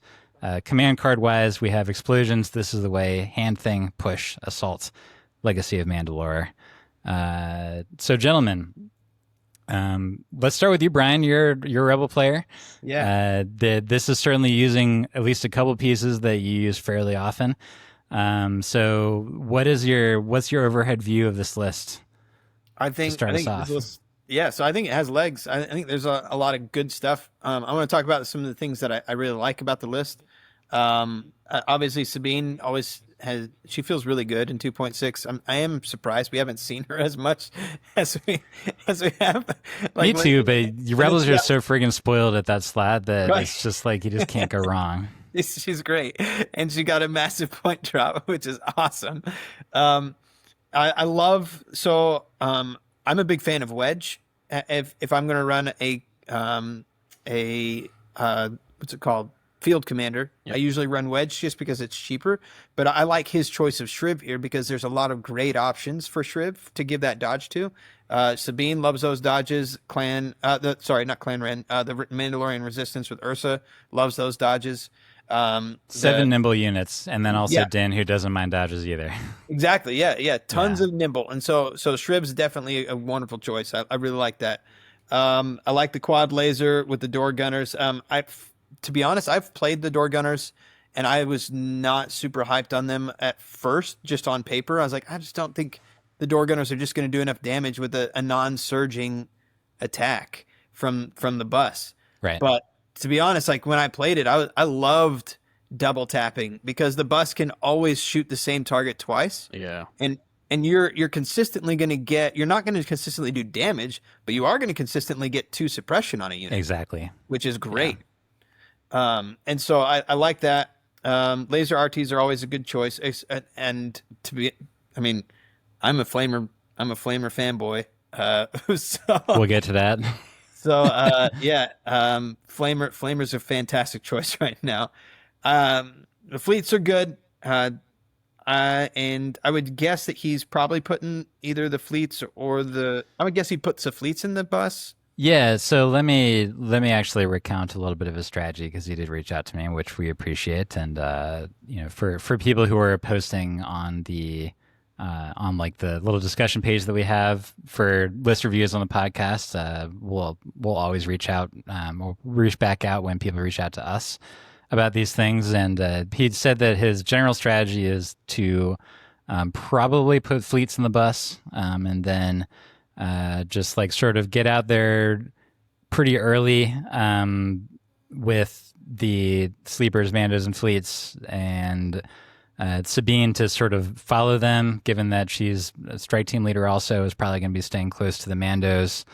Command card wise, we have Explosions, This Is the Way, Hand Thing, Push, Assault, Legacy of Mandalore. So gentlemen, let's start with you, Brian. You're a Rebel player. Yeah. This is certainly using at least a couple pieces that you use fairly often. So what's your overhead view of this list? I think so I think it has legs. I think there's a lot of good stuff. I want to talk about some of the things that I really like about the list. Obviously Sabine she feels really good in 2.6. I am surprised we haven't seen her as much as we have. Me too, but your Rebels are so friggin' spoiled at that slat that it's just like you just can't go wrong. She's great, and she got a massive point drop, which is awesome. I love I'm a big fan of Wedge. If I'm going to run a what's it called? field commander. Yep. I usually run wedge just because it's cheaper, but I like his choice of Shriv here because there's a lot of great options for Shriv to give that dodge to. Sabine loves those dodges. Not Clan Ren. The Mandalorian Resistance with Ursa loves those dodges. 7 nimble units, and then also Yeah. Din, who doesn't mind dodges either. Exactly. Yeah. Tons of nimble, and so Shriv's definitely a wonderful choice. I really like that. I like the quad laser with the door gunners. To be honest, I've played the door gunners, and I was not super hyped on them at first, just on paper. I was like, I just don't think the door gunners are just going to do enough damage with a non-surging attack from the bus. Right. But to be honest, like when I played it, I loved double tapping because the bus can always shoot the same target twice. Yeah. And you're consistently going to get, you're not going to consistently do damage, but you are going to consistently get 2 suppression on a unit. Exactly. Which is great. Yeah. And so I like that. Laser RTs are always a good choice. And I'm a flamer fanboy. So, we'll get to that. So Flamer's a fantastic choice right now. The fleets are good. And I would guess that he's probably putting either the fleets or I would guess he puts the fleets in the bus. Yeah, so let me actually recount a little bit of his strategy because he did reach out to me, which we appreciate. And for people who are posting on the on like the little discussion page that we have for list reviews on the podcast, we'll always reach out. We'll reach back out when people reach out to us about these things. And he said that his general strategy is to probably put fleets in the bus, and then just like sort of get out there pretty early with the sleepers, mandos, and fleets, and Sabine to sort of follow them, given that she's a strike team leader also, is probably going to be staying close to the mandos.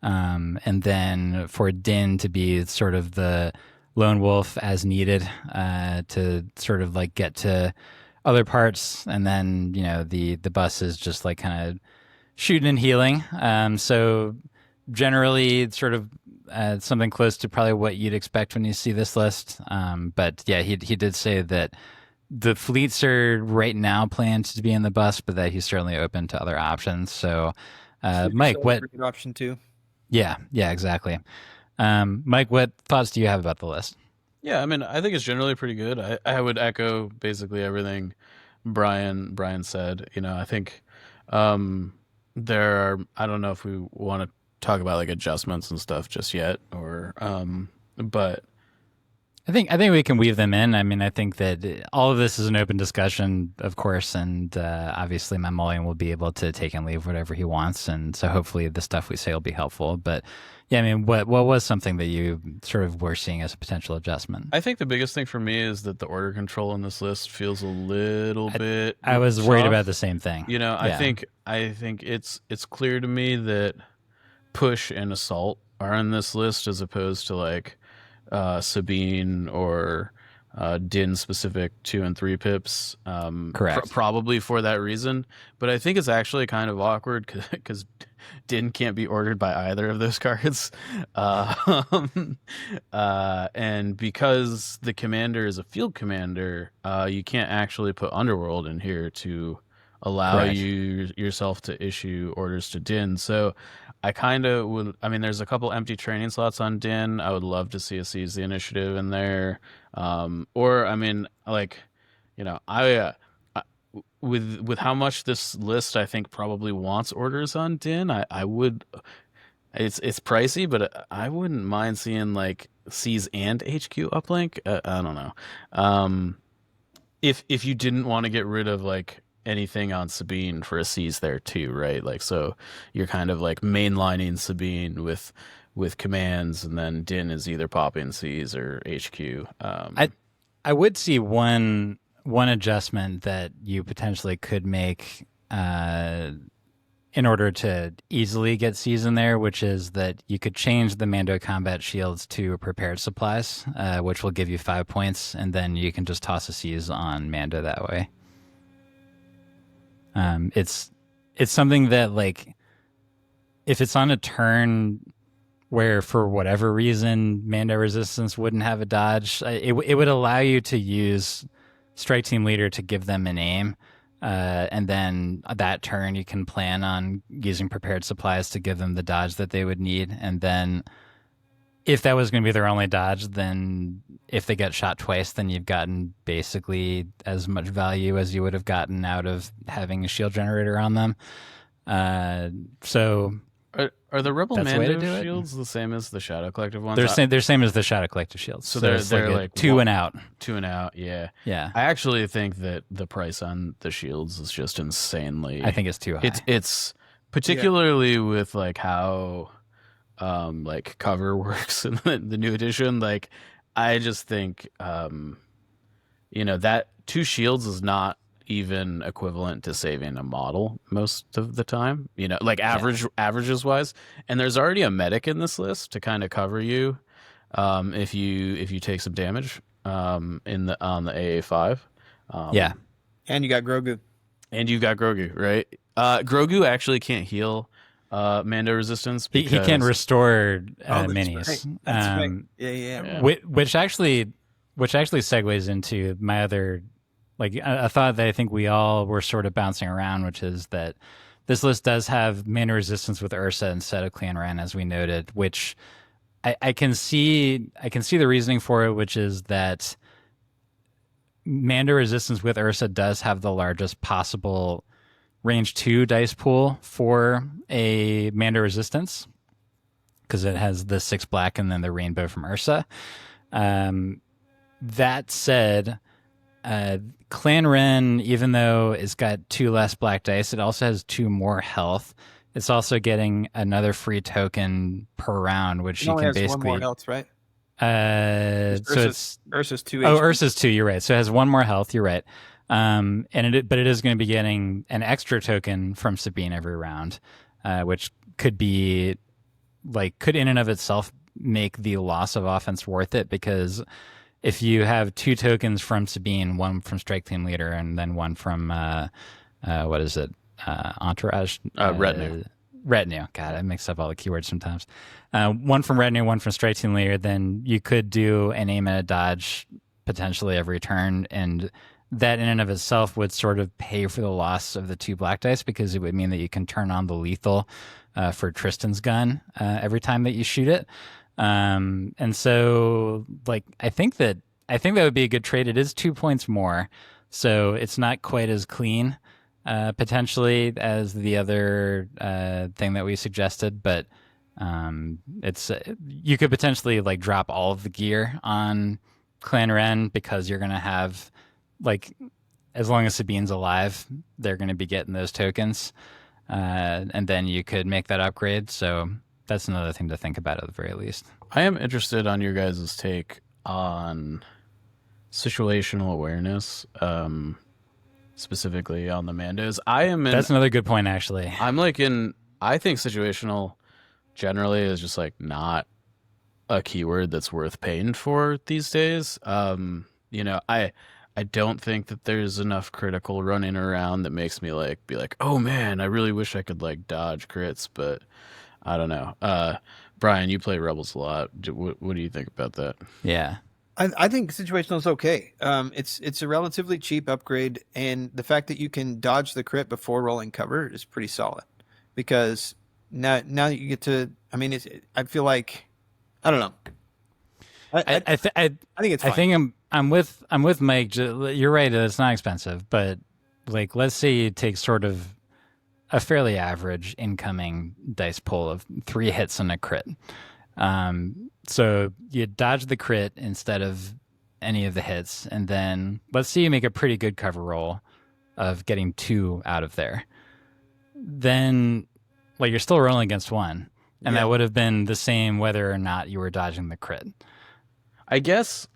And then for Din to be sort of the lone wolf as needed to sort of like get to other parts. And then, the bus is just like kind of shooting and healing. So generally sort of something close to probably what you'd expect when you see this list. But yeah, he did say that the fleets are right now planned to be in the bus, but that he's certainly open to other options. So, Mike, what option 2? Yeah, exactly. Mike, what thoughts do you have about the list? Yeah, I mean, I think it's generally pretty good. I would echo basically everything Brian said. I think there are, I don't know if we want to talk about like adjustments and stuff just yet, or but I think we can weave them in. I mean, I think that all of this is an open discussion, of course, and obviously Malmolian will be able to take and leave whatever he wants, and so hopefully the stuff we say will be helpful. But yeah, I mean, what was something that you sort of were seeing as a potential adjustment? I think the biggest thing for me is that the order control in this list feels a little bit. I was tough. worried about the same thing. Yeah. I think it's clear to me that push and assault are in this list as opposed to like Sabine or Din specific 2 and 3 pips. Correct. Probably for that reason. But I think it's actually kind of awkward because Din can't be ordered by either of those cards. And because the commander is a field commander, you can't actually put Underworld in here to allow Correct. yourself to issue orders to Din. So I kind of would. I mean, there's a couple empty training slots on Din. I would love to see a Seize the Initiative in there. Or I mean, like, I with how much this list I think probably wants orders on Din, I would. It's pricey, but I wouldn't mind seeing like Seize and HQ uplink. I don't know. If you didn't want to get rid of like anything on Sabine for a Seize there too, right? Like, so you're kind of like mainlining Sabine with commands, and then Din is either popping Seize or HQ. I would see one adjustment that you potentially could make in order to easily get Seize in there, which is that you could change the Mando combat shields to prepared supplies, which will give you 5 points, and then you can just toss a Seize on Mando that way. It's something that, like, if it's on a turn where for whatever reason Mando Resistance wouldn't have a dodge, it would allow you to use Strike Team Leader to give them an aim. And then that turn, you can plan on using prepared supplies to give them the dodge that they would need. And then if that was going to be their only dodge, then if they get shot twice, then you've gotten basically as much value as you would have gotten out of having a shield generator on them. So are the Rebel that's the way to Mando do it. shields the same as the Shadow Collective ones? They're same as the Shadow Collective shields. So it's they're like like two and out. 2 and out, yeah. Yeah. I actually think that the price on the shields is just insanely. I think it's too high. It's particularly with like how like cover works in the new edition. Like I just think that 2 shields is not even equivalent to saving a model most of the time, like averages wise. And there's already a medic in this list to kind of cover you if you take some damage on the AA5. Yeah. And you got Grogu. And you've got Grogu, right? Grogu actually can't heal Mando Resistance because he can restore minis. That's right. Yeah. Which actually segues into my other, like, a thought that I think we all were sort of bouncing around, which is that this list does have Mando Resistance with Ursa instead of Clan Ren, as we noted, which I can see the reasoning for it, which is that Mando Resistance with Ursa does have the largest possible range 2 dice pool for a Mando Resistance, because it has the 6 black and then the rainbow from Ursa. That said, Clan Ren, even though it's got 2 less black dice, it also has 2 more health. It's also getting another free token per round, which you can basically 1 more health, right? So it's Ursa's 2. Oh, Ursa's 2. You're right. So it has 1 more health. You're right. But it is going to be getting an extra token from Sabine every round, which could in and of itself make the loss of offense worth it, because if you have 2 tokens from Sabine, 1 from Strike Team Leader and then 1 from what is it? Entourage? Retinue. God, I mix up all the keywords sometimes. 1 from Retinue, 1 from Strike Team Leader, then you could do an aim and a dodge potentially every turn, and that in and of itself would sort of pay for the loss of the 2 black dice, because it would mean that you can turn on the lethal for Tristan's gun every time that you shoot it. And so, like, I think that would be a good trade. It is 2 points more, so it's not quite as clean potentially as the other thing that we suggested, but it's you could potentially like drop all of the gear on Clan Ren, because you're going to have, like, as long as Sabine's alive, they're going to be getting those tokens, and then you could make that upgrade. So that's another thing to think about at the very least. I am interested on your guys' take on situational awareness, specifically on the Mandos. That's another good point, actually. I think situational generally is just like not a keyword that's worth paying for these days. I don't think that there's enough critical running around that makes me be like, oh man, I really wish I could like dodge crits, but I don't know. Brian, you play Rebels a lot. What do you think about that? Yeah. I think situational is okay. It's a relatively cheap upgrade, and the fact that you can dodge the crit before rolling cover is pretty solid, because now you get to. I mean, I feel like, I don't know. I think it's fine. I think I'm with Mike. You're right. It's not expensive, but like, let's say you take sort of a fairly average incoming dice pool of 3 hits and a crit. So you dodge the crit instead of any of the hits, and then let's say you make a pretty good cover roll of getting 2 out of there. Then, like, you're still rolling against 1, and that would have been the same whether or not you were dodging the crit. I guess.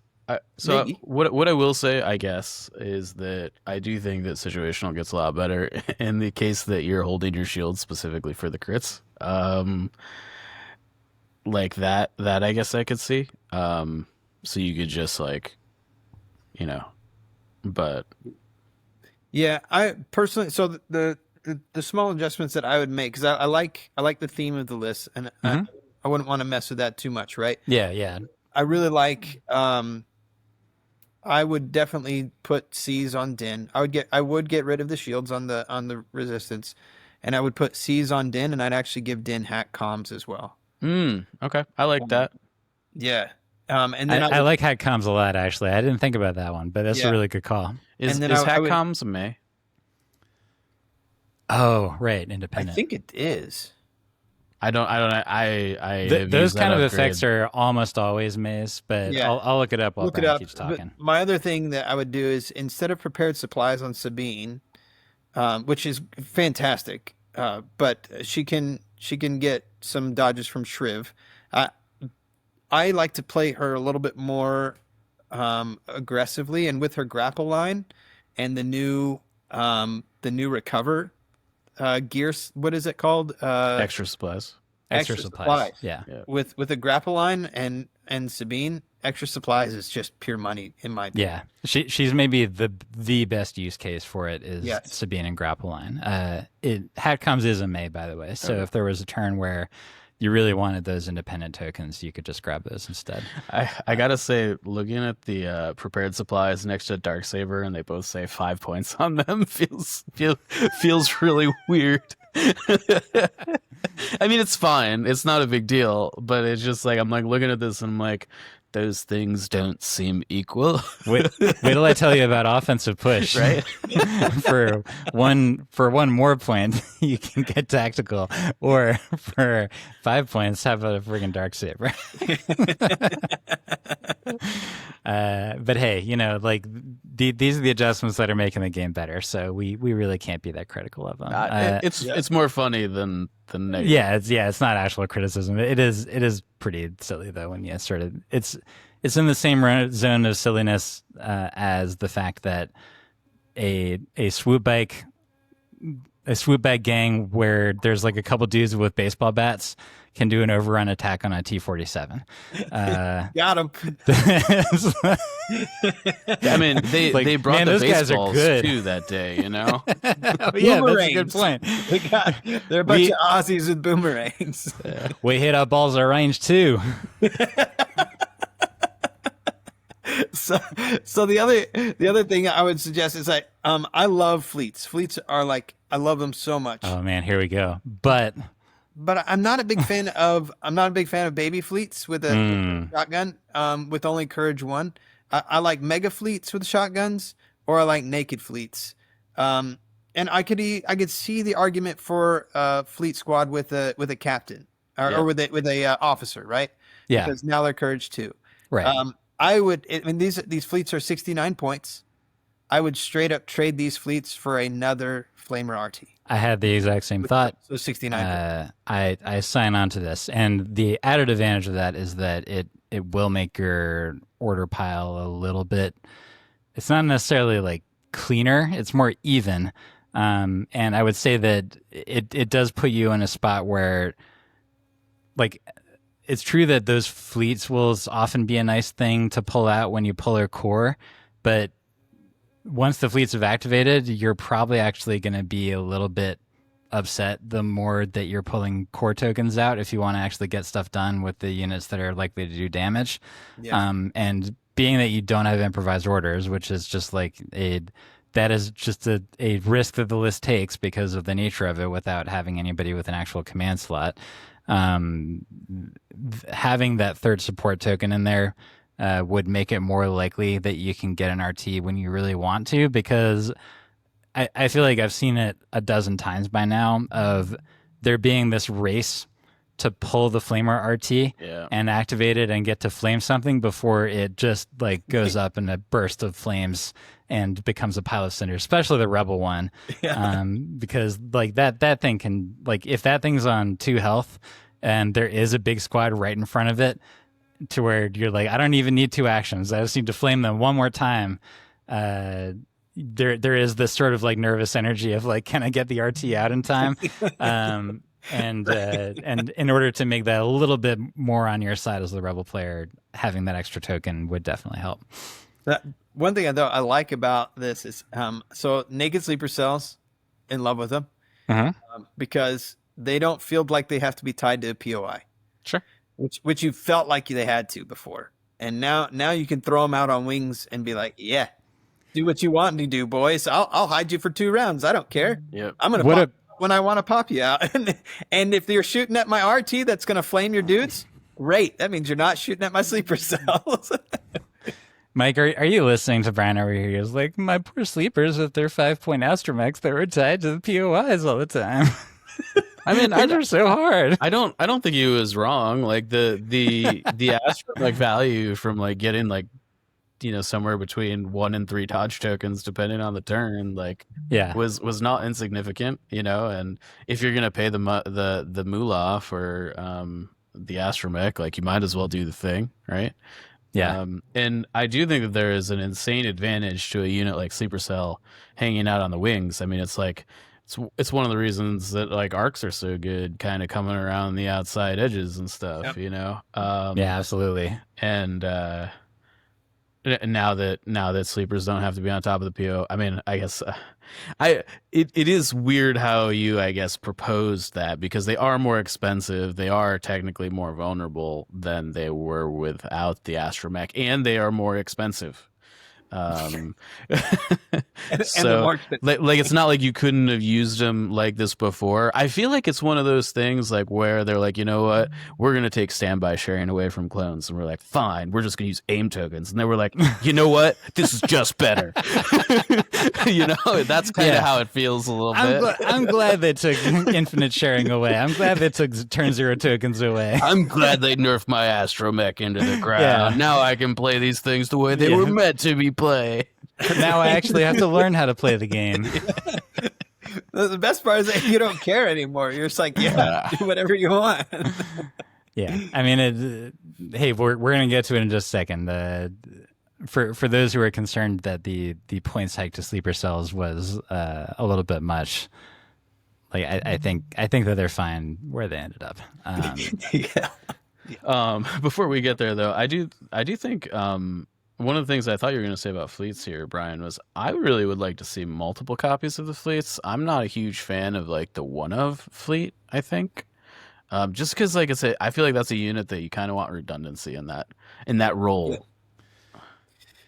So what I will say, I guess, is that I do think that situational gets a lot better in the case that you're holding your shield specifically for the crits. Like that I guess I could see. So you could just but yeah, I personally, so the small adjustments that I would make, because I like the theme of the list, and wouldn't want to mess with that too much, right? Yeah. I really like. I would definitely put C's on Din. I would get rid of the shields on the resistance, and I would put C's on Din, and I'd actually give Din hack comms as well. Okay, I like that. Yeah. And then I like hack comms a lot, actually. I didn't think about that one, but that's a really good call. Is hack comms a May? Oh, right, independent. I think it is. I those kind of effects are almost always Maze, but I'll look it up while Brian keeps talking. But my other thing that I would do is, instead of prepared supplies on Sabine, which is fantastic, but she can get some dodges from Shriv. I like to play her a little bit more aggressively, and with her grapple line and the new recover gear. What is it called? Extra supplies. Extra supplies. Yeah. With a grapple line and Sabine, extra supplies is just pure money in my opinion. Yeah. She's maybe the best use case for it is Sabine and grapple line. Hat comms is a May, by the way. So if there was a turn where you really wanted those independent tokens, you could just grab those instead. I gotta say, looking at the prepared supplies next to Darksaber, and they both say 5 points on them, feels really weird. I mean, it's fine. It's not a big deal, but it's just like, I'm like looking at this and I'm like, those things don't seem equal. wait till I tell you about offensive push. Right? for one more point, you can get tactical, or for 5 points, have a friggin' Darksaber. But hey, like these are the adjustments that are making the game better. So we really can't be that critical of them. It's more funny than negative. It's not actual criticism. It is pretty silly though when you sort of it's in the same zone of silliness as the fact that a swoop bike gang where there's like a couple dudes with baseball bats can do an overrun attack on a T-47. Got him. I mean, they brought the baseballs too that day, Yeah, that's a good point. They're a bunch of Aussies with boomerangs. We hit our balls at range too. So the other thing I would suggest is I love fleets. Fleets are like, I love them so much. Oh man, here we go. But I'm not a big fan of baby fleets with a shotgun. With only courage 1, I like mega fleets with shotguns, or I like naked fleets. And I could see the argument for fleet squad with a captain or with a officer, right? Yeah. Because now they're courage 2. Right. These fleets are 69 points. I would straight up trade these fleets for another Flamer RT. I had the exact same thought. So 69. I sign on to this, and the added advantage of that is that it will make your order pile a little bit. It's not necessarily like cleaner; it's more even. And I would say that it does put you in a spot where, like, it's true that those fleets will often be a nice thing to pull out when you pull their core, but once the fleets have activated, you're probably actually going to be a little bit upset the more that you're pulling core tokens out if you want to actually get stuff done with the units that are likely to do damage. Yeah. And being that you don't have improvised orders, which is just like that is just a risk that the list takes because of the nature of it without having anybody with an actual command slot. Having that third support token in there would make it more likely that you can get an RT when you really want to, because I feel like I've seen it a dozen times by now of there being this race to pull the Flamer RT and activate it and get to flame something before it just like goes up in a burst of flames and becomes a pile of cinders, especially the Rebel one. Because like that thing can, like, if that thing's on 2 health and there is a big squad right in front of it, to where you're like, I don't even need 2 actions. I just need to flame them one more time. There is this sort of like nervous energy of like, can I get the RT out in time? And in order to make that a little bit more on your side as the Rebel player, having that extra token would definitely help. One thing I like about this is, so naked sleeper cells, in love with them, because they don't feel like they have to be tied to a POI. Sure. which you felt like they had to before. And now you can throw them out on wings and be like, yeah, do what you want to do, boys. I'll hide you for 2 rounds. I don't care. Yep. I'm going to pop when I want to pop you out. And if you're shooting at my RT that's going to flame your dudes, great. That means you're not shooting at my sleeper cells. Mike, are you listening to Brian over here? He's like, my poor sleepers with their 5-point astromechs that were tied to the POIs all the time. I mean, they're so hard. I don't think he was wrong. Like the astromech value from like getting like, you know, somewhere between 1 and 3 dodge tokens depending on the turn, like was not insignificant, you know. And if you're gonna pay the moolah for the astromech, like you might as well do the thing, right? Yeah. And I do think that there is an insane advantage to a unit like Sleeper Cell hanging out on the wings. I mean, it's like it's one of the reasons that like arcs are so good, kind of coming around the outside edges and stuff, you know. Yeah, absolutely. And now that sleepers don't have to be on top of the PO, I mean, I guess it is weird how you, I guess, proposed that, because they are more expensive. They are technically more vulnerable than they were without the astromech, and they are more expensive. And so like it's not like you couldn't have used them like this before. I feel like it's one of those things like where they're like, you know what, we're gonna take standby sharing away from clones, and we're like, fine, we're just gonna use aim tokens. And they were like, you know what, this is just better. You know, that's kind of how it feels a little bit. I'm glad they took infinite sharing away. I'm glad they took turn 0 tokens away. I'm glad they nerfed my astromech into the ground. Now I can play these things the way they were meant to be played. Now I actually have to learn how to play the game. The best part is that you don't care anymore. You're just like, yeah, do whatever you want. Yeah, I mean, hey, we're going to get to it in just a second. For those who are concerned that the points hike to sleeper cells was a little bit much, like I think that they're fine where they ended up. Before we get there, though, I do think one of the things I thought you were going to say about fleets here, Brian, was I really would like to see multiple copies of the fleets. I'm not a huge fan of like the one of fleet, I think. Just because, like I said, I feel like that's a unit that you kind of want redundancy in that role. Yeah.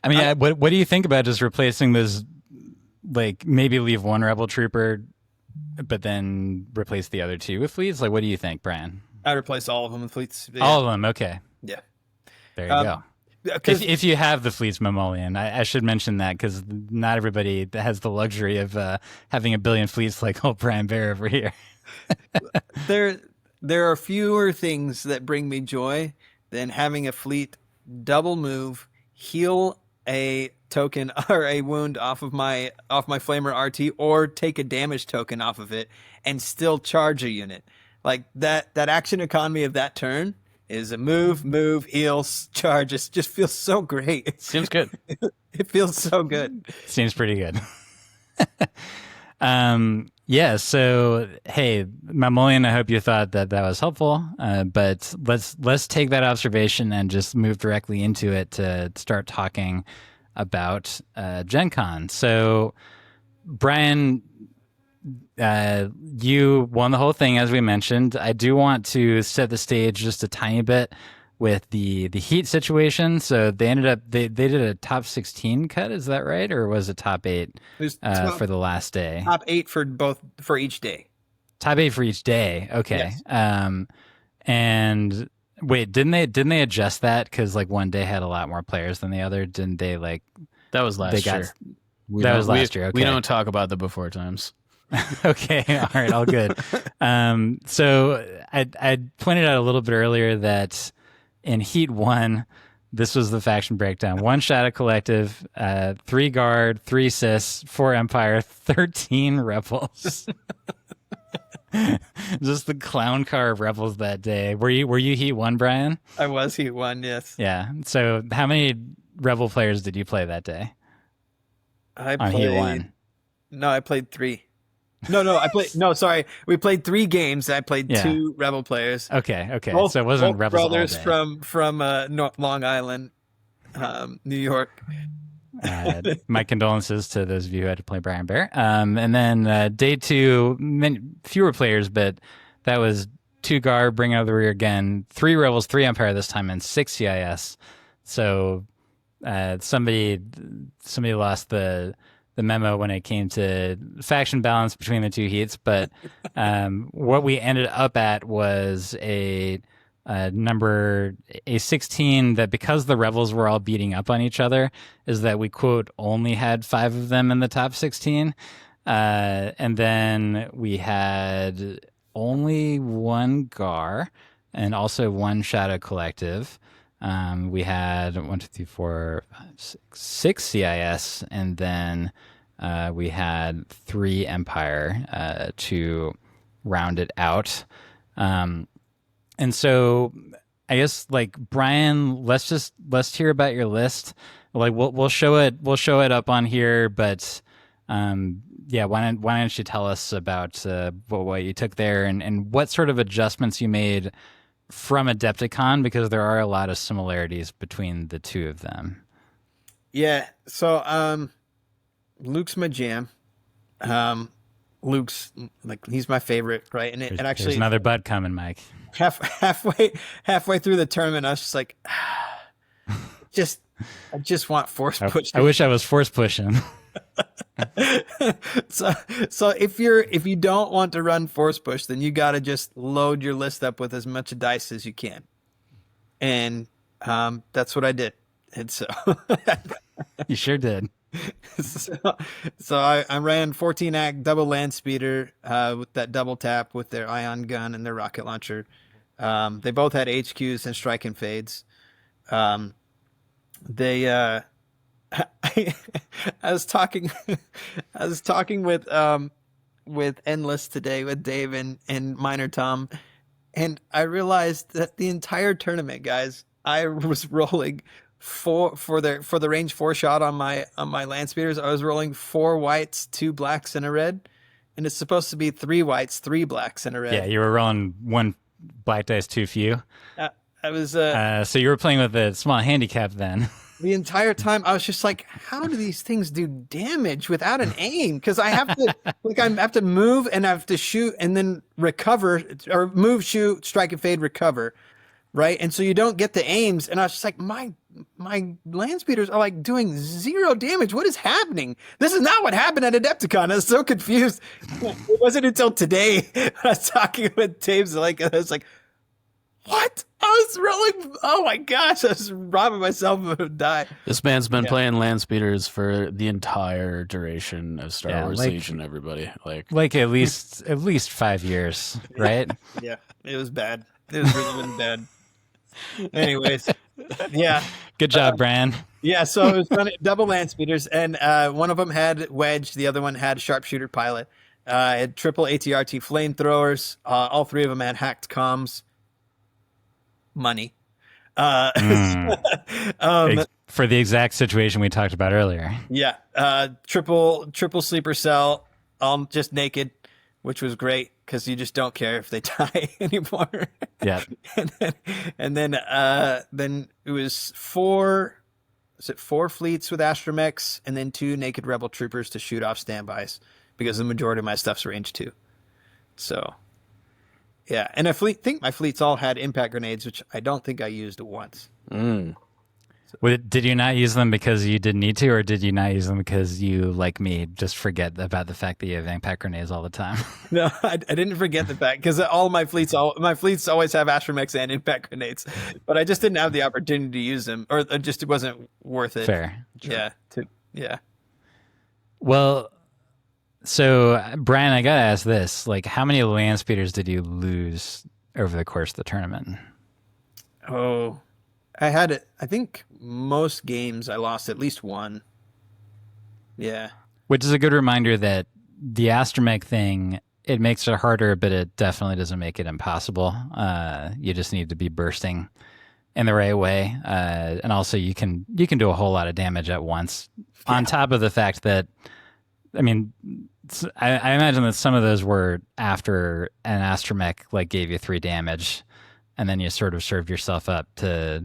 I mean, what do you think about just replacing those? Like maybe leave one rebel trooper, but then replace the other 2 with fleets. Like, what do you think, Brian? I'd replace all of them with fleets. Yeah. All of them, okay. Yeah. There you go. If you have the fleets, Malmolian, I should mention that, because not everybody has the luxury of having a billion fleets like old Brian Baer over here. There are fewer things that bring me joy than having a fleet double move, heal a token or a wound off my flamer RT, or take a damage token off of it and still charge a unit. Like that action economy of that turn is a move, heal, charge. It just feels so great. Seems good. It feels so good. Seems pretty good. Yeah, so hey, Malmolian, I hope you thought that was helpful. But let's take that observation and just move directly into it to start talking about GenCon. So, Brian, you won the whole thing, as we mentioned. I do want to set the stage just a tiny bit with the heat situation. So they ended up they did a top 16 cut, is that right, or was it top 8 for the last day? Top 8 for each day. Top 8 for each day. Okay. Yes. And wait, didn't they adjust that because like one day had a lot more players than the other? Didn't they like that was last year? That was last year. Okay. We don't talk about the before times. Okay, all right, all good. So I pointed out a little bit earlier that in Heat 1, this was the faction breakdown: 1 Shadow Collective, 3 Guard, 3 Sis, 4 Empire, 13 Rebels. Just the clown car of Rebels that day. Were you Heat 1, Brian? I was Heat 1, yes. Yeah. So how many Rebel players did you play that day? On Heat 1? No, I played 3. Sorry. We played 3 games. I played 2 Rebel players. Okay. Both, so it wasn't both Rebels brothers all day. from Long Island, New York. My condolences to those of you who had to play Brian Baer. And then day 2, fewer players, but that was 2 Gar, bring out the rear again, 3 Rebels, 3 Empire this time, and 6 CIS. So somebody lost the memo when it came to faction balance between the 2 heats, but what we ended up at was a 16 that, because the Rebels were all beating up on each other, is that we, quote, only had 5 of them in the top 16. And then we had only 1 Gar and also 1 Shadow Collective. We had 6 CIS, and then we had 3 Empire to round it out. And so I guess, like, Brian, let's hear about your list. Like, we'll show it up on here, but yeah, why don't you tell us about what you took there and what sort of adjustments you made from Adepticon, because there are a lot of similarities between the 2 of them. Yeah. So, Luke's my jam. Luke's, like, he's my favorite, right? And actually, there's another bud coming, Mike. Halfway through the tournament, I was just like, I just want force push. I wish I was force pushing. So if you don't want to run force push, then you got to just load your list up with as much dice as you can, and that's what I did. And so you sure did. So I ran 14-act double land speeder with that double tap with their ion gun and their rocket launcher. They both had HQs and strike and fades. I was talking with Endless today with Dave and Minor Tom, and I realized that the entire tournament, guys, I was rolling for the range 4 shot on my land speeders. I was rolling 4 whites, 2 blacks, and a red, and it's supposed to be 3 whites, 3 blacks, and a red. Yeah, you were rolling 1 black dice too few. I was so you were playing with a small handicap then. The entire time I was just like, how do these things do damage without an aim? Because I have to, like, I have to move and I have to shoot and then recover, or move, shoot, strike and fade, recover, right? And so you don't get the aims. And I was just like, my land speeders are like doing 0 damage. What is happening? This is not what happened at Adepticon. I was so confused. It wasn't until today I was talking with Taves, like, I was like, what? I was rolling. Oh my gosh! I was robbing myself of a die. This man's been playing land speeders for the entire duration of Star Wars Siege, and everybody like at least 5 years, right? Yeah, it was bad. It was really bad. Anyways, yeah. Good job, Brian. Yeah, so it was running double land speeders, and one of them had wedge, the other one had sharpshooter pilot. Had triple ATRT flamethrowers. All 3 of them had hacked comms. Money. For the exact situation we talked about earlier. Yeah. Triple sleeper cell, just naked, which was great because you just don't care if they die anymore. Yeah. and then it was 4 fleets with astromechs and then 2 naked rebel troopers to shoot off standbys because the majority of my stuff's range 2. So yeah, and I think my fleets all had impact grenades, which I don't think I used once. So, did you not use them because you didn't need to, or did you not use them because you, like me, just forget about the fact that you have impact grenades all the time? No, I didn't forget the fact, because all my fleets always have astromechs and impact grenades, but I just didn't have the opportunity to use them, or it wasn't worth it. Fair. Yeah. Yeah. Well. So, Brian, I gotta ask this: like, how many land speeders did you lose over the course of the tournament? Oh, I think most games I lost at least 1. Yeah. Which is a good reminder that the astromech thing, it makes it harder, but it definitely doesn't make it impossible. You just need to be bursting in the right way, and also you can do a whole lot of damage at once. Yeah. On top of the fact that, I mean, I imagine that some of those were after an astromech like gave you 3 damage, and then you sort of served yourself up to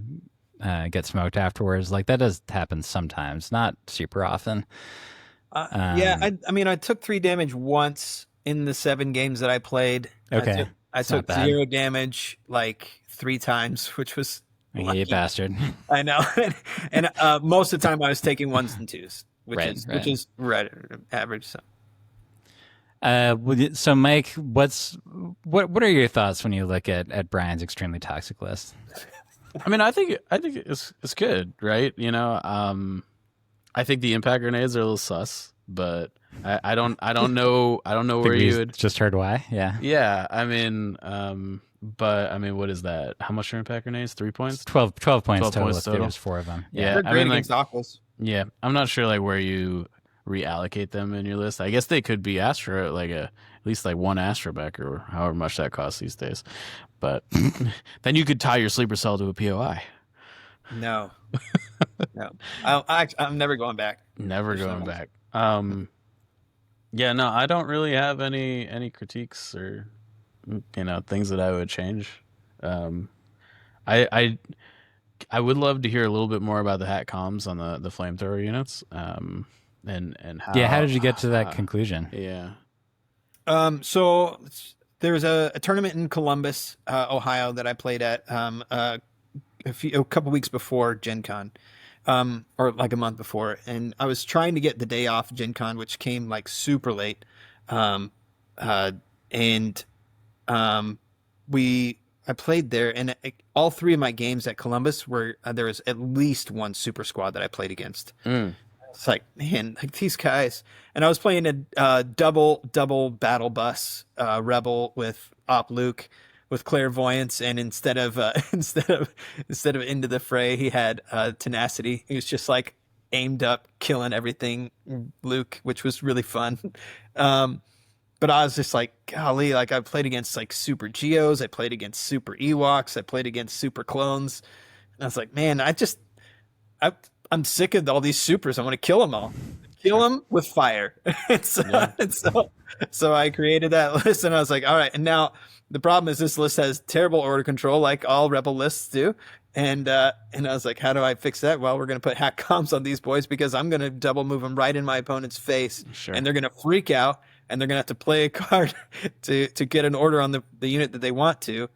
get smoked afterwards. Like, that does happen sometimes, not super often. Yeah, I mean, I took 3 damage once in the 7 games that I played. Okay. I took 0 damage like 3 times, which was lucky. You bastard. I know. And most of the time I was taking 1s and 2s, which is right average. So Mike, what are your thoughts when you look at Brian's extremely toxic list? I mean, I think it's good, right? You know, I think the impact grenades are a little sus, but I don't know where you would just heard why. Yeah. I mean, but I mean, what is that? How much are impact grenades? 3 points? 12 points total. There's 4 of them. Yeah. They're great against Oculus. Yeah. I'm not sure like where you reallocate them in your list. I guess they could be Astra, like at least like 1 Astrobek or however much that costs these days. But then you could tie your sleeper cell to a POI. No. I'm never going back. Never going back. Yeah, no, I don't really have any critiques or things that I would change. I would love to hear a little bit more about the hat comms on the flamethrower units. And how did you get to that conclusion? So there's a tournament in Columbus, Ohio that I played at a couple weeks before GenCon, or like a month before, and I was trying to get the day off GenCon, which came like super late, I played there, and all 3 of my games at Columbus were there was at least 1 super squad that I played against. It's like, man, like these guys. And I was playing a double battle bus rebel with Op Luke with clairvoyance, and instead of into the fray, he had tenacity. He was just like aimed up, killing everything, Luke, which was really fun. But I was just like, golly, like I played against like super Geos, I played against super Ewoks, I played against super clones, and I was like, man, I'm sick of all these supers. I want to kill them all. Kill them with fire. So I created that list, and I was like, all right. And now the problem is this list has terrible order control, like all Rebel lists do. And I was like, how do I fix that? Well, we're going to put hack comms on these boys because I'm going to double move them right in my opponent's face. Sure. And they're going to freak out, and they're going to have to play a card to get an order on the unit that they want to.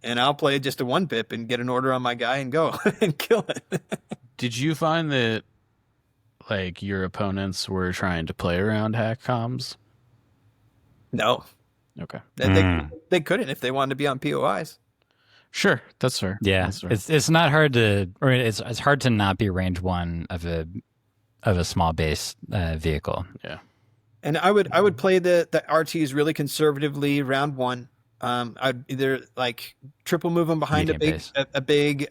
And I'll play just a 1-pip and get an order on my guy and go and kill it. Did you find that like your opponents were trying to play around hack comms? No. Okay. They couldn't if they wanted to be on POIs. Sure, that's fair. Yeah, that's fair. It's not hard to, or it's hard to not be range 1 of a small base vehicle. Yeah. And I would play the RTs really conservatively round 1. I'd either like triple move them behind a big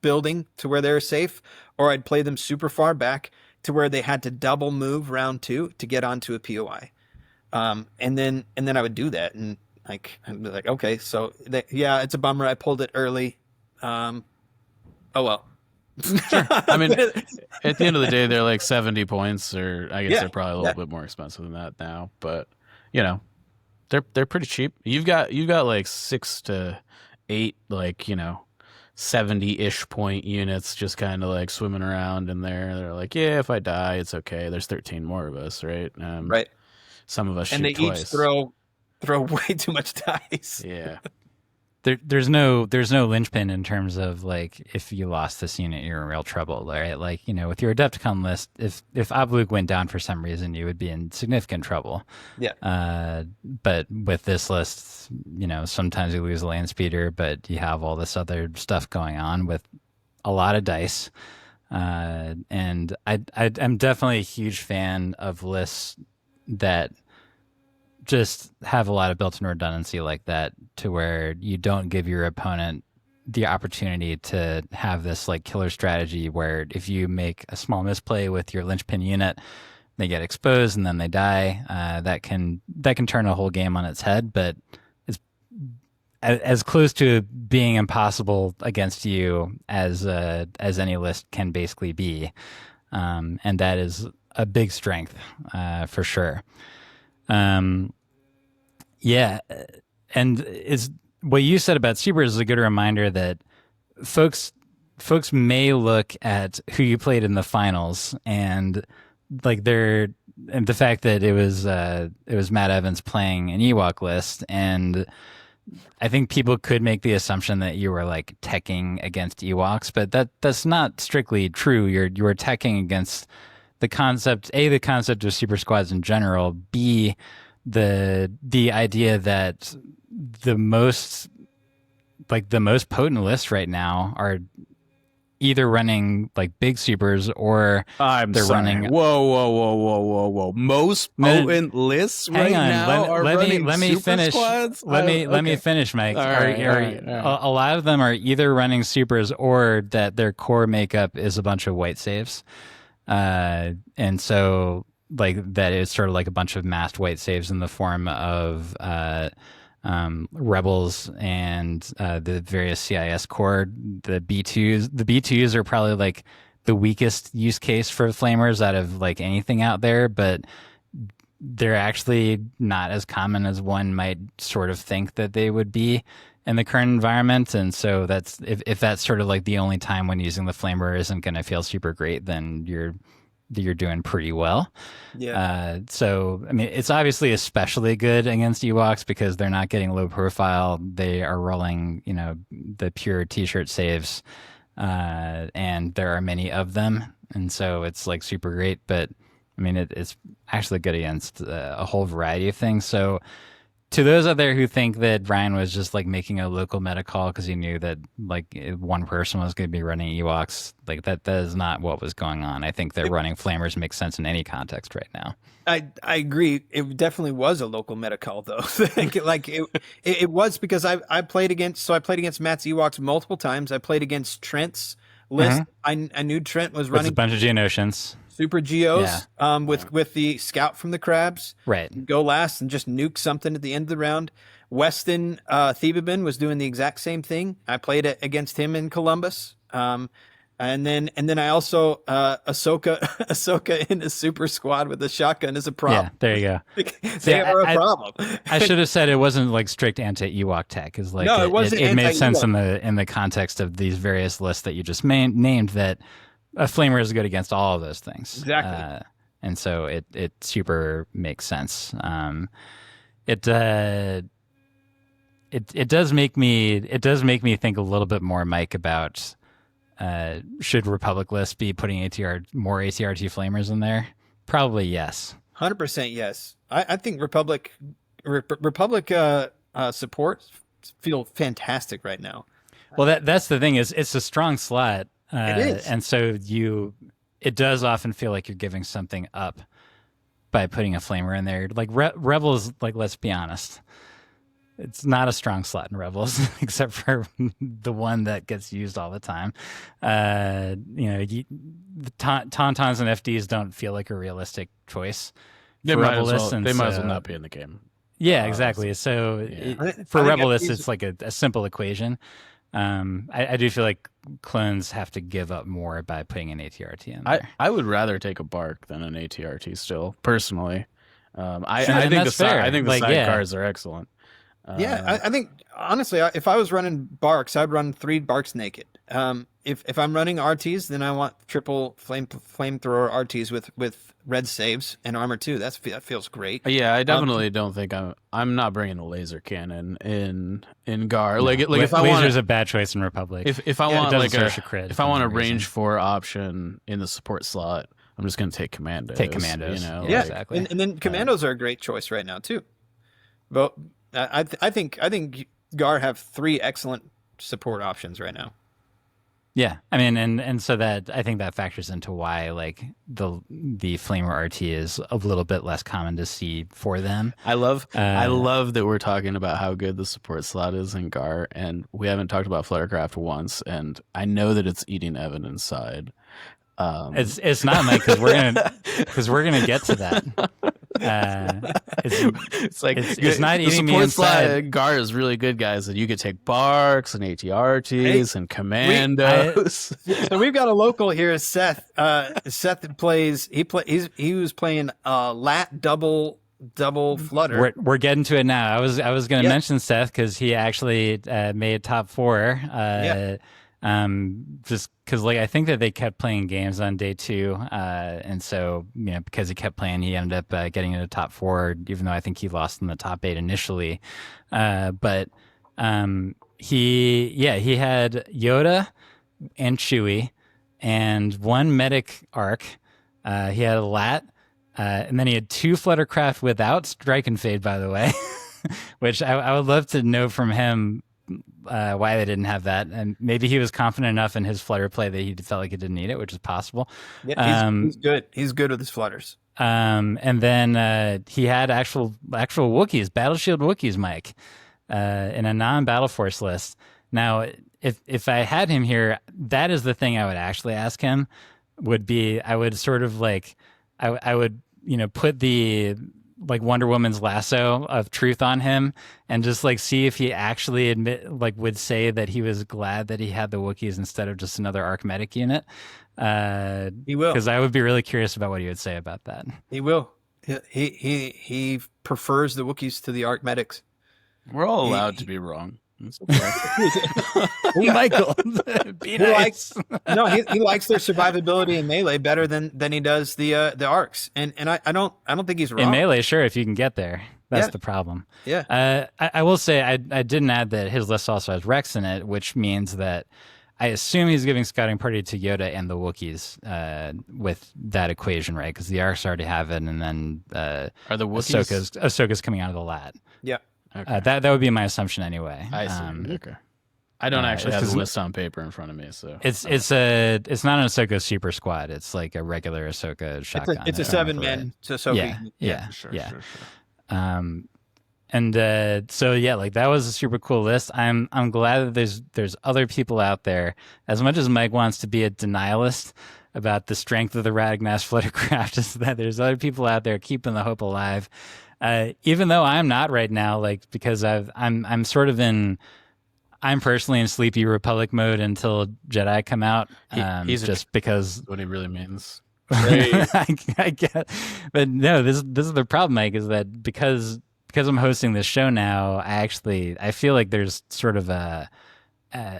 building to where they're safe, or I'd play them super far back to where they had to double move round 2 to get onto a POI. And then I would do that, and like I'd be like, okay, so it's a bummer I pulled it early. Oh well. Sure. I mean, at the end of the day, they're like 70 points, or I guess they're probably a little bit more expensive than that now, but they're pretty cheap. You've got like 6 to 8 like 70-ish point units just kind of like swimming around in there. They're like, yeah, if I die, it's okay. There's 13 more of us, right? Right. Some of us shoot and they twice. Each throw way too much dice. Yeah. There's no linchpin in terms of like if you lost this unit, you're in real trouble, right? Like with your Adepticon list, if Obluk went down for some reason, you would be in significant trouble. Yeah. But with this list, sometimes you lose a land speeder, but you have all this other stuff going on with a lot of dice. And I'm definitely a huge fan of lists that just have a lot of built-in redundancy like that, to where you don't give your opponent the opportunity to have this like killer strategy where if you make a small misplay with your linchpin unit, they get exposed and then they die. That can turn a whole game on its head, but it's as close to being impossible against you as any list can basically be. And that is a big strength, for sure. Yeah, and is what you said about Supers is a good reminder that folks may look at who you played in the finals and like the fact that it was Matt Evans playing an Ewok list, and I think people could make the assumption that you were like teching against Ewoks, but that's not strictly true. You're teching against the concept, A, the concept of super squads in general, B, the idea that the most potent lists right now are either running like big supers or they're running. Whoa! Most potent lists right now are running let me super finish. squads? Let me finish, Mike. All right. A lot of them are either running supers or that their core makeup is a bunch of white saves, and so like that is sort of like a bunch of masked white saves in the form of rebels and the various CIS core. The B2s are probably like the weakest use case for flamers out of like anything out there, but they're actually not as common as one might sort of think that they would be in the current environment. And so that's if that's sort of like the only time when using the flamer isn't going to feel super great, then you're doing pretty well. Yeah. So, I mean, it's obviously especially good against Ewoks because they're not getting low profile. They are rolling, the pure t-shirt saves, and there are many of them. And so it's like super great. But, I mean, it's actually good against a whole variety of things. So, to those out there who think that Ryan was just like making a local meta call because he knew that like one person was going to be running Ewoks, like that is not what was going on. I think that running flamers makes sense in any context right now. I agree. It definitely was a local meta call though. Like it was because I played against Matt's Ewoks multiple times. I played against Trent's list. I knew Trent was running a bunch of Geonosians. Super Geos, with the scout from the crabs. Right. Go last and just nuke something at the end of the round. Weston Thebabin was doing the exact same thing. I played it against him in Columbus. And then I also Ahsoka in a super squad with a shotgun as a prop. Yeah, there you go. They are a problem. I should have said it wasn't like strict anti-Ewok tech. Is like no, it wasn't. It made sense in the context of these various lists that you just named that a flamer is good against all of those things. Exactly. And so it super makes sense. It does make me think a little bit more, Mike, about should Republic lists be putting more ATRT flamers in there? Probably yes. 100% yes. I think Republic support feel fantastic right now. Well, that's the thing is it's a strong slot. It is. And so it does often feel like you're giving something up by putting a flamer in there. Like Rebels, like, let's be honest, it's not a strong slot in Rebels, except for the one that gets used all the time. The Tauntauns and FDs don't feel like a realistic choice. They might as well not be in the game. Yeah, exactly. So for Rebel lists, it's like a simple equation. I do feel like clones have to give up more by putting an ATRT in there. I would rather take a bark than an ATRT still, personally. I think the sidecars are excellent. I think honestly, if I was running barks, I'd run 3 barks naked. If I'm running RTs, then I want triple flamethrower RTs with red saves and armor too. That feels great. Yeah, I definitely don't think I'm not bringing a laser cannon in Gar. Like if I want laser's a bad choice in Republic. If I want like if I want a reason. range 4 option in the support slot, I'm just going to take commandos. Yeah, exactly. And then commandos are a great choice right now too. But I think Gar have 3 excellent support options right now. Yeah, I mean, and so that I think that factors into why like the flamer RT is a little bit less common to see for them. I love that we're talking about how good the support slot is in Gar, and we haven't talked about Fluttercraft once, and I know that it's eating Evan inside. It's not, Mike, because we're gonna get to that. It's not eating me inside. Gar is really good, guys. And you could take barks and ATRTs and commandos. So we've got a local here, Seth. Seth plays. He was playing lat double flutter. We're getting to it now. I was going to mention Seth because he actually made top 4. Just because like I think that they kept playing games on day 2, and so because he kept playing, he ended up getting into top 4, even though I think he lost in the top 8 initially. But He had Yoda and Chewie and one medic arc. He had a lat, and then he had 2 Fluttercraft without Strike and Fade, by the way, which I would love to know from him why they didn't have that. And maybe he was confident enough in his Flutter play that he felt like he didn't need it, which is possible. Yeah, he's good. He's good with his Flutters. And then he had actual Wookiees, Battle Shield Wookiees, Mike, in a non-Battle Force list. Now, if I had him here, that is the thing I would actually ask him. Would be I would sort of like I would put the like Wonder Woman's lasso of truth on him and just like see if he actually would say that he was glad that he had the Wookiees instead of just another Archmedic unit. He will, because I would be really curious about what he would say about that. He will. He prefers the Wookiees to the Archmedics. We're all allowed to be wrong. Michael, be nice. He likes their survivability in melee better than he does the arcs, and I don't think he's wrong. In melee, sure, if you can get there, that's the problem. Yeah. I will say I didn't add that his list also has Rex in it, which means that I assume he's giving Scouting Party to Yoda and the Wookiees with that equation, right? Because the arcs already have it, and then are the Wookiees? Ahsoka's coming out of the lat. Yeah. Okay. That would be my assumption anyway. I see. Okay. I don't actually have the list on paper in front of me, so it's not an Ahsoka super squad. It's like a regular Ahsoka shotgun. It's a 7-man Ahsoka. Sure. And so like that was a super cool list. I'm glad that there's other people out there. As much as Mike wants to be a denialist about the strength of the Radagnas Fluttercraft, is that there's other people out there keeping the hope alive. Even though I'm not right now, like because I'm sort of I'm personally in Sleepy Republic mode until Jedi come out. He's just because what he really means. I get, but no, this is the problem, Mike, is that because I'm hosting this show now, I feel like there's sort of a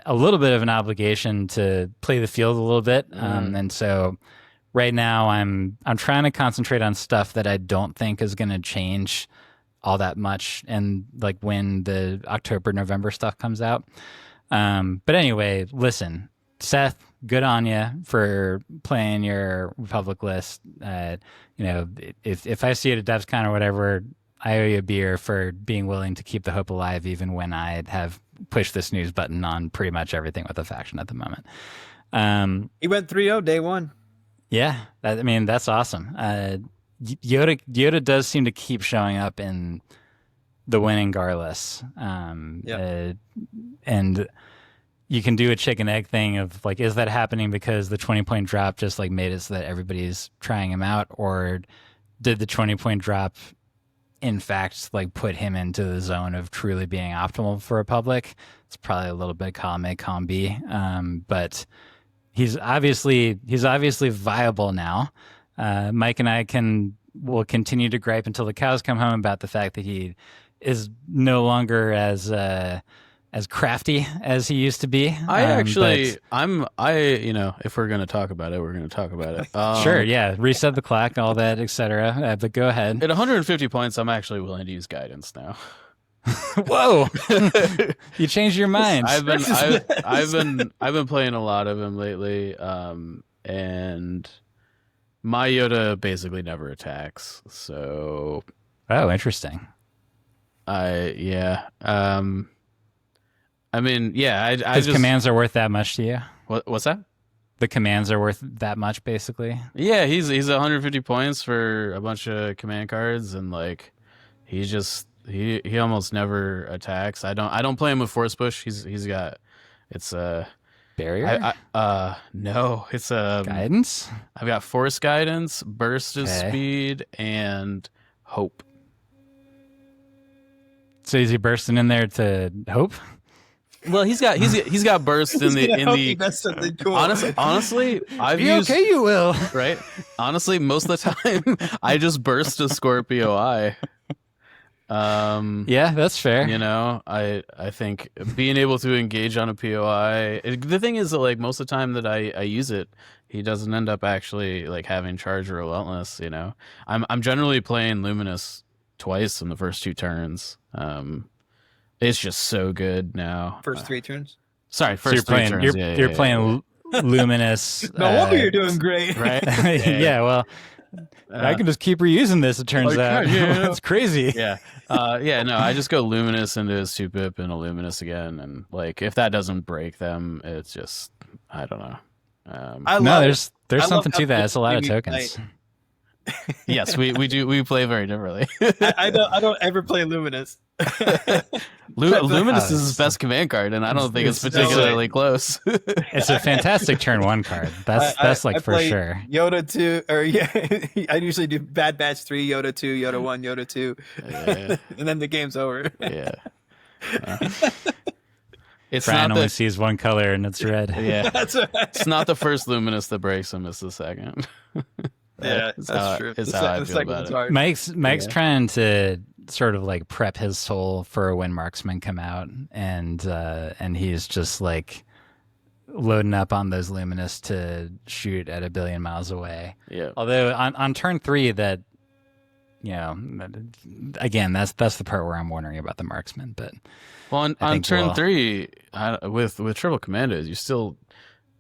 little bit of an obligation to play the field a little bit, and so. Right now, I'm trying to concentrate on stuff that I don't think is going to change all that much, and like when the October, November stuff comes out. But anyway, listen, Seth, good on you for playing your Republic list. If I see it at DevsCon or whatever, I owe you a beer for being willing to keep the hope alive, even when I have pushed the snooze button on pretty much everything with the faction at the moment. He went 3-0 day one. Yeah, that's awesome. Yoda does seem to keep showing up in the winning Garless. And you can do a chicken egg thing of like, is that happening because the 20-point drop just like made it so that everybody's trying him out, or did the 20-point drop in fact like put him into the zone of truly being optimal for Republic? It's probably a little bit column A, column B, but. He's obviously viable now. Mike and I will continue to gripe until the cows come home about the fact that he is no longer as crafty as he used to be. If we're going to talk about it, we're going to talk about it. Sure, yeah. Reset the clock, all that, etc. But go ahead. At 150 points, I'm actually willing to use guidance now. Whoa! You changed your mind. I've been playing a lot of him lately, and my Yoda basically never attacks. So, interesting. His commands are worth that much to you. What's that? The commands are worth that much, basically. Yeah, he's 150 points for a bunch of command cards, and like he's just. He almost never attacks. I don't play him with Force Push. He's got it's a barrier. No, it's a guidance. I've got Force Guidance, Burst of Speed, and Hope. So is he bursting in there to Hope? Well, he's got burst in the. That's something cool. Honestly, I've used okay. You will right. Honestly, most of the time, I just burst a Scorpio Eye. Yeah, that's fair. I think being able to engage on a POI. The thing is that like most of the time that I use it, he doesn't end up actually like having charge or relentless. I'm generally playing Luminous twice in the first 2 turns. It's just so good now. First 3 turns. Sorry, So you're first 3 playing. turns. You're playing Luminous. No wonder you're doing great. right. Yeah. Well, I can just keep reusing this. It turns out. That's crazy. Yeah. No, I just go Luminous into a 2-pip and a Luminous again, and like if that doesn't break them, it's just I don't know. There's something to that. It's a lot of tokens. Yes, we do. We play very differently. I don't ever play Luminous. Luminous is his best command card, and I don't think it's particularly close. It's a fantastic turn 1 card. That's like for sure. Yoda 2, or I usually do Bad Batch 3, Yoda 2, Yoda 1, Yoda 2, and then the game's over. Yeah. It's Brian only sees one color, and it's red. Yeah, That's right. it's not the first Luminous that breaks him; it's the second. Yeah, that's true. It's how I feel about it. Mike's trying to sort of like prep his soul for when Marksman come out, and he's just like loading up on those Luminous to shoot at 1 billion miles away. Yeah. Although on turn 3, that again, that's the part where I'm wondering about the Marksman. But well, on turn 3, with triple commandos, you still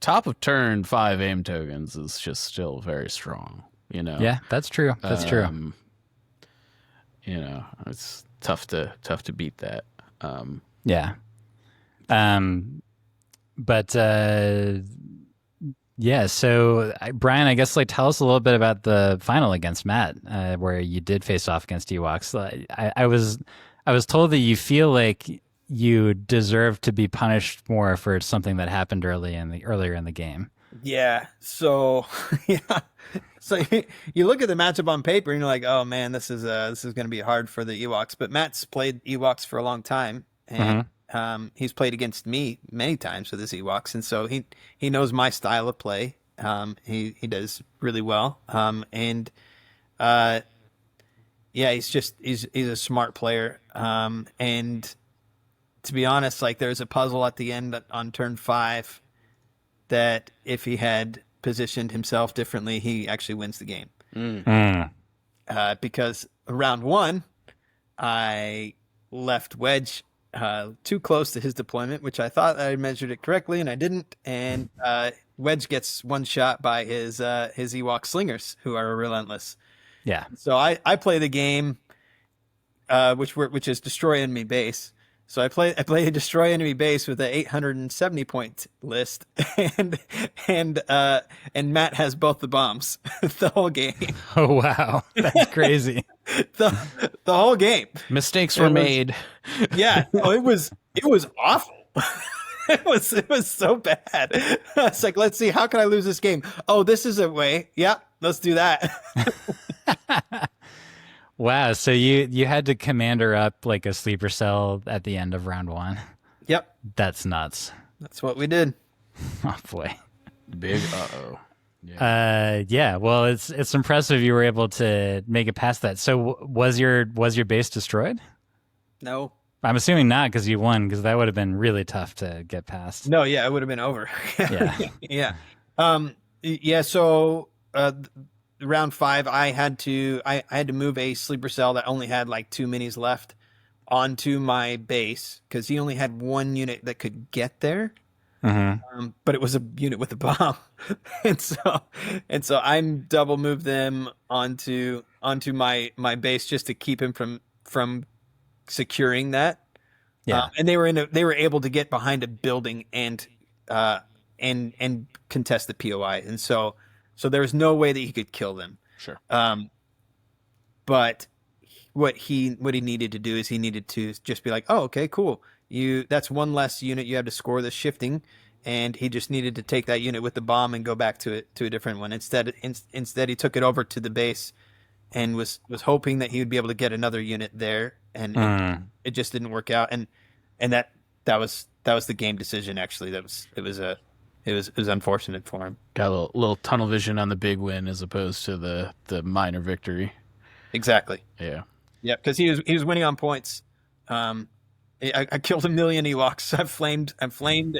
top of turn 5 aim tokens is just still very strong. Yeah, that's true. That's true. It's tough to beat that. Yeah. But yeah. So Brian, I guess tell us a little bit about the final against Matt, where you did face off against Ewoks. I was told that you feel like you deserve to be punished more for something that happened earlier in the game. Yeah. So yeah. So you look at the matchup on paper and you're like, oh man, this is going to be hard for the Ewoks. But Matt's played Ewoks for a long time, and he's played against me many times with his Ewoks, and so he knows my style of play. He does really well. Yeah, he's a smart player. And to be honest, there's a puzzle at the end on turn 5 that if he had positioned himself differently, he actually wins the game. Because round 1, I left Wedge too close to his deployment, which I thought I measured it correctly, and I didn't. And Wedge gets one shot by his Ewok slingers, who are relentless. Yeah. So I play the game, which is destroy enemy base. So I play a destroy enemy base with an 870 point list, and Matt has both the bombs the whole game. Oh wow, that's crazy. the whole game. Mistakes were made. Yeah, it was awful. It was so bad. It's like, let's see, how can I lose this game? Oh, this is a way. Yeah, let's do that. Wow, so you had to commander up like a sleeper cell at the end of round 1. Yep. That's nuts. That's what we did. Oh boy. Big Yeah, well, it's impressive you were able to make it past that. So was your base destroyed? No. I'm assuming not, because you won, because that would have been really tough to get past. No, yeah, it would have been over. Yeah. Yeah. So round 5, I had to move a sleeper cell that only had 2 minis left onto my base, because he only had 1 unit that could get there. But it was a unit with a bomb, and so I'm double moved them onto my base just to keep him from securing that. Yeah, and they were able to get behind a building and contest the POI, and so there was no way that he could kill them. Sure. But what he needed to do is he needed to just be like, oh, okay, cool. That's 1 less unit you have to score the shifting, and he just needed to take that unit with the bomb and go back to a different one. Instead he took it over to the base and was hoping that he would be able to get another unit there, and it just didn't work out. And that was the game decision. Actually, it was unfortunate for him. Got a little tunnel vision on the big win as opposed to the minor victory. Exactly. Yeah. Yeah, because he was winning on points. I killed 1 million Ewoks. I've flamed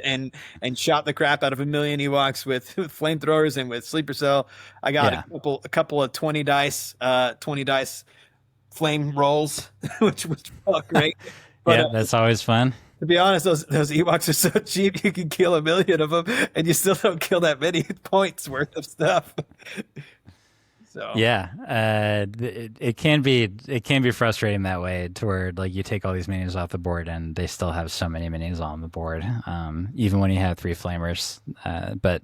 and shot the crap out of 1 million Ewoks with flamethrowers and with sleeper cell. I got a couple of 20 dice flame rolls, which was great. But Yeah, that's always fun. to be honest, those Ewoks are so cheap, you can kill a million of them, and you still don't kill that many points worth of stuff. So Yeah, it can be frustrating that way, to where like you take all these minis off the board and they still have so many minis on the board, even when you have 3 flamers. But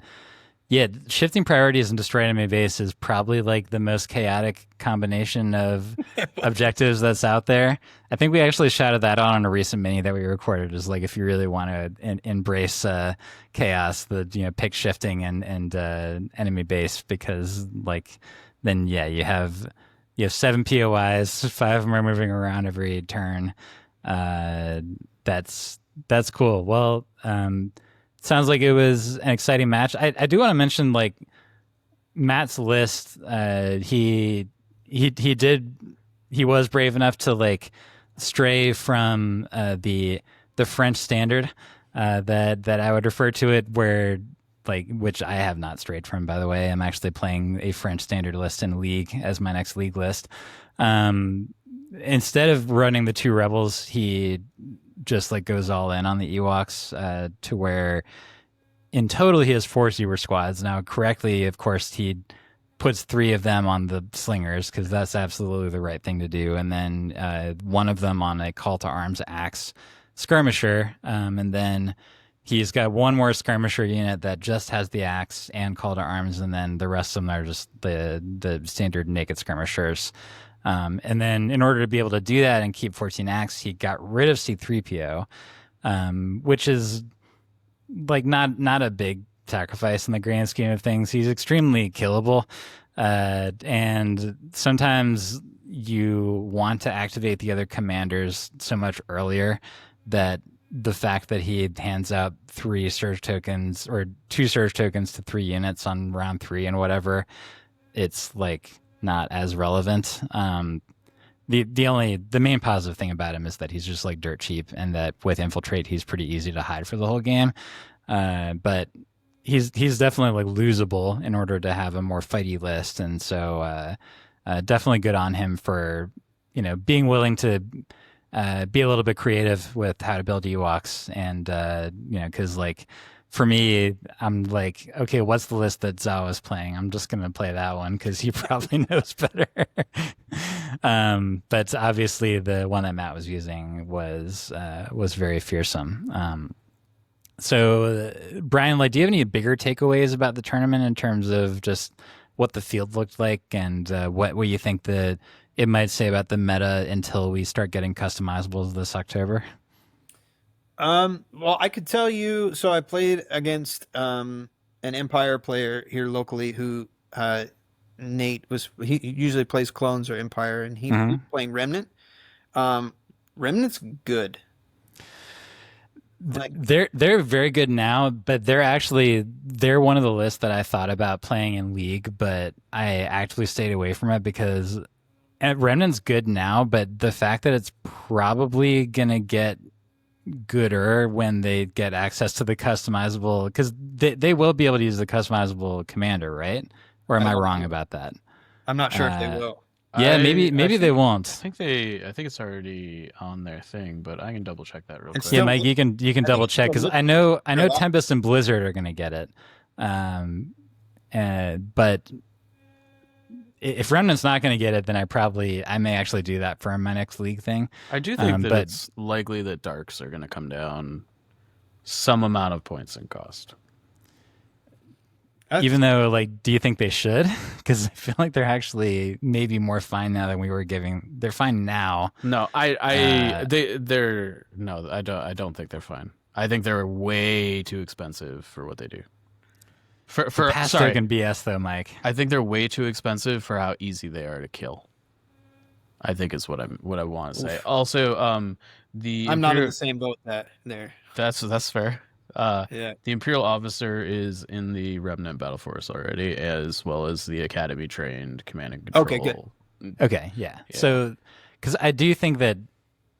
yeah, shifting priorities and destroy enemy base is probably like the most chaotic combination of objectives that's out there. I think we actually shouted that out on a recent mini that we recorded. Is like, if you really want to embrace chaos, pick shifting and enemy base, because like then you have 7 POIs, 5 of them are moving around every turn. That's cool. Well, sounds like it was an exciting match. I do want to mention like Matt's list. He was brave enough to like stray from the French standard that I would refer to it, where like, which I have not strayed from, by the way. I'm actually playing a French standard list in League as my next League list. Instead of running the 2 rebels, he just like goes all in on the Ewoks, to where in total he has 4 super squads. Now, correctly, of course, he puts 3 of them on the slingers, because that's absolutely the right thing to do, and then 1 of them on a call to arms axe skirmisher, and then he's got 1 more skirmisher unit that just has the axe and call to arms, and then the rest of them are just the standard naked skirmishers. And then in order to be able to do that and keep 14 axe, he got rid of C-3PO, which is like not a big sacrifice in the grand scheme of things. He's extremely killable, and sometimes you want to activate the other commanders so much earlier that the fact that he hands out 3 surge tokens or 2 surge tokens to 3 units on round 3 and whatever, it's like not as relevant. The main positive thing about him is that he's just like dirt cheap, and that with infiltrate he's pretty easy to hide for the whole game. But he's definitely like losable in order to have a more fighty list, and so definitely good on him for being willing to be a little bit creative with how to build Ewoks, and because like for me, I'm like, okay, what's the list that Zhao is playing? I'm just gonna play that one because he probably knows better. But obviously, the one that Matt was using was very fearsome. So, Brian, like, do you have any bigger takeaways about the tournament in terms of just what the field looked like, and what you think that it might say about the meta until we start getting customizables this October? Well, I could tell you. So I played against an Empire player here locally who Nate was. He usually plays clones or Empire, and he was playing Remnant. Remnant's good. Like, they're very good now, but they're one of the lists that I thought about playing in League, but I actually stayed away from it because Remnant's good now, but the fact that it's probably gonna get gooder when they get access to the customizable, because they will be able to use the customizable commander, right? Or am I wrong about that? I'm not sure if they will. Yeah, maybe they won't. I think it's already on their thing, but I can double check that real quick. Yeah, Mike, you can double check, because I know Tempest and Blizzard are going to get it, but if Remnant's not going to get it, then I may actually do that for my next League thing. I do think that it's likely that Darks are going to come down some amount of points in cost. Even though, like, do you think they should? Because I feel like they're actually maybe more fine now than we were giving. They're fine now. No, I don't think they're fine. I think they're way too expensive for what they do. For past token BS though, Mike. I think they're way too expensive for how easy they are to kill. I think is what I want to say. Also, I'm not in the same boat there. That's fair. Yeah. The Imperial officer is in the Remnant Battle Force already, as well as the Academy trained command and control. Okay, good. Okay, yeah. So, because I do think that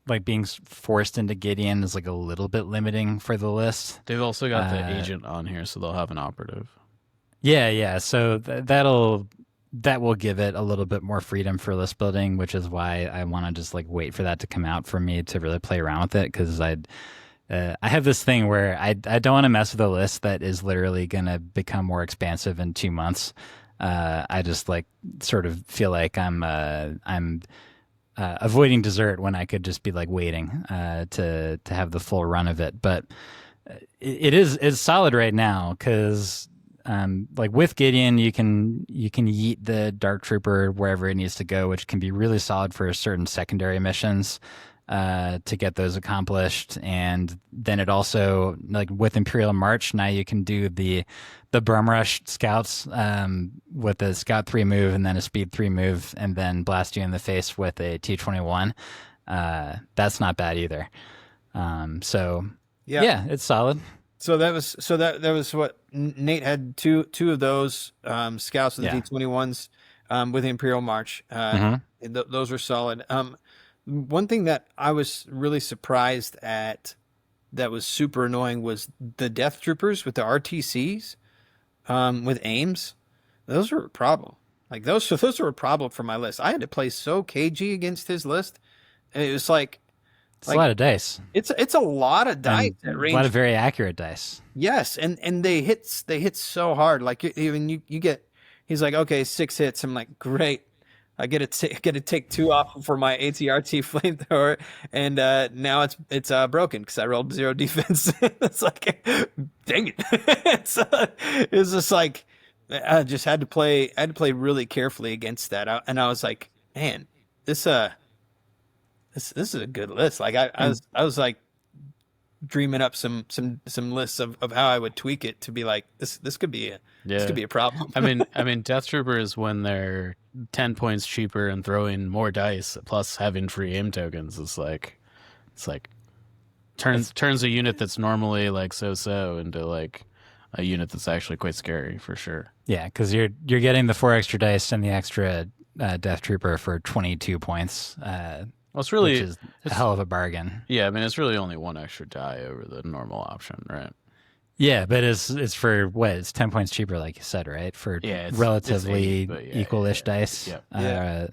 like being forced into Gideon is like a little bit limiting for the list. They've also got the agent on here, so they'll have an operative. Yeah. So that'll that will give it a little bit more freedom for list building, which is why I want to just like wait for that to come out for me to really play around with it. Because I have this thing where I don't want to mess with a list that is literally going to become more expansive in 2 months. I just like sort of feel like I'm avoiding dessert when I could just be like waiting to have the full run of it. But it's solid right now because like with Gideon, you can yeet the Dark Trooper wherever it needs to go, which can be really solid for certain secondary missions to get those accomplished. And then it also, like with Imperial March, now you can do the Brum Rush scouts with a Scout 3 move and then a Speed 3 move, and then blast you in the face with a T-21. That's not bad either. So yeah, it's solid. So that was what Nate had two of those scouts with the T-21s with the Imperial March. Those were solid. One thing that I was really surprised at that was super annoying was the Death Troopers with the RTCs with aims. Those were a problem. Like those were a problem for my list. I had to play so cagey against his list. And it was like it's a lot of dice. It's a lot of dice at range. A lot of very accurate dice. Yes, and they hit so hard. Like even you get. He's like, okay, 6 hits. I'm like, great. I get to take 2 off for my ATRT flamethrower, and now it's broken because I rolled 0 defense. It's like, dang it! It's just like I just had to play really carefully against that, and I was like, man, this is a good list. Like I was like dreaming up some lists of how I would tweak it to be like this could be a problem. I mean Death Troopers, when they're 10 points cheaper and throwing more dice plus having free aim tokens, it's like turns a unit that's normally like so into like a unit that's actually quite scary for sure. Yeah, because you're getting the 4 extra dice and the extra Death Trooper for 22 points. Well, it's really which is a hell of a bargain. Yeah, I mean it's really only 1 extra die over the normal option, right? Yeah, but it's for what? It's 10 points cheaper, like you said, right? For relatively equal-ish dice. Yeah.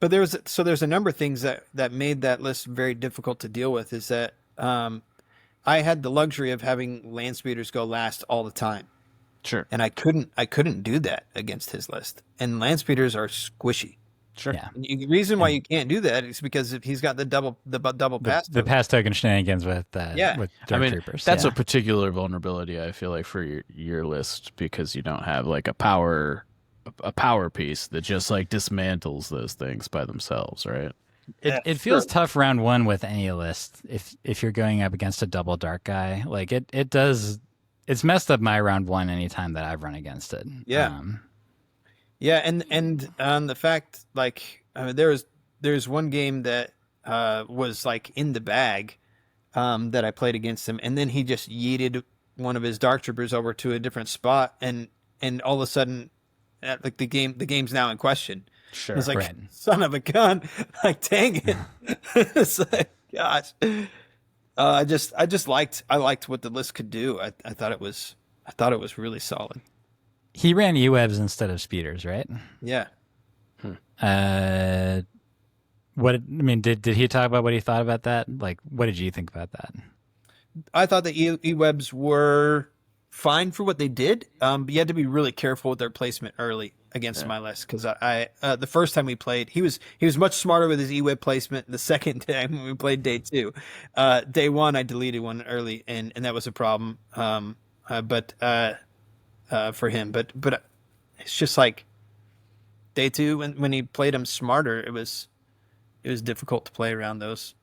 But there's a number of things that made that list very difficult to deal with. Is that I had the luxury of having land speeders go last all the time. Sure. And I couldn't do that against his list. And land speeders are squishy. Sure. Yeah. The reason why you can't do that is because if he's got the double pass. The pass token shenanigans with Dark Troopers. That's a particular vulnerability I feel like for your list, because you don't have like a power piece that just like dismantles those things by themselves, right? It feels tough round 1 with any list if you're going up against a double dark guy. Like it does. It's messed up my round 1 anytime that I've run against it. Yeah. Yeah, and the fact, like, there's one game that was like in the bag that I played against him, and then he just yeeted one of his Dark Troopers over to a different spot, and all of a sudden, like the game's now in question. Sure, it's like, right. Son of a gun! Like, dang it! It's like, gosh. I liked what the list could do. I thought it was really solid. He ran E-Webs instead of speeders, right? Yeah. Did he talk about what he thought about that? Like, what did you think about that? I thought the E-Webs were fine for what they did, but you had to be really careful with their placement early against my list, because I the first time we played, he was much smarter with his E-Web placement. The second time when we played day 2, day 1 I deleted one early, and that was a problem. For him, but it's just like day 2 when he played him smarter, it was difficult to play around those.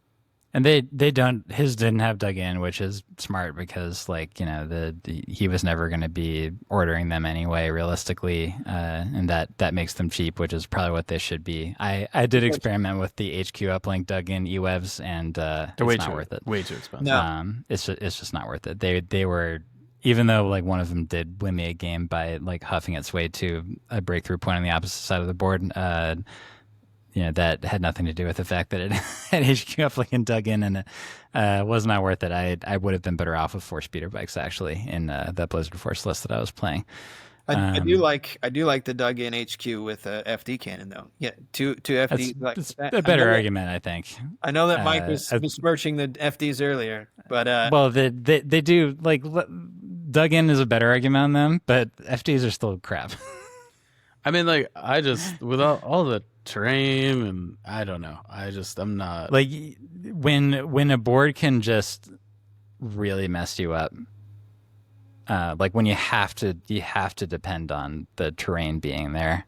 And his didn't have dug in, which is smart because, like, you know, he was never going to be ordering them anyway, realistically, and that makes them cheap, which is probably what they should be. I did experiment with the HQ uplink dug in E-Webs, and it's not worth it. Way too expensive. No. It's just not worth it. They were. Even though like one of them did win me a game by like huffing its way to a breakthrough point on the opposite side of the board, that had nothing to do with the fact that it had HQ uplink and dug in, and it was not worth it. I would have been better off with 4 speeder bikes actually in that Blizzard Force list that I was playing. I do like the dug-in HQ with FD cannon though. Yeah, two FD. It's a better argument, I think. I know that Mike was besmirching the FDs earlier, but well, they do like dug-in is a better argument on them, but FDs are still crap. I mean, like I just with all the terrain and I don't know. I'm not like when a board can just really mess you up. Like when you have to depend on the terrain being there,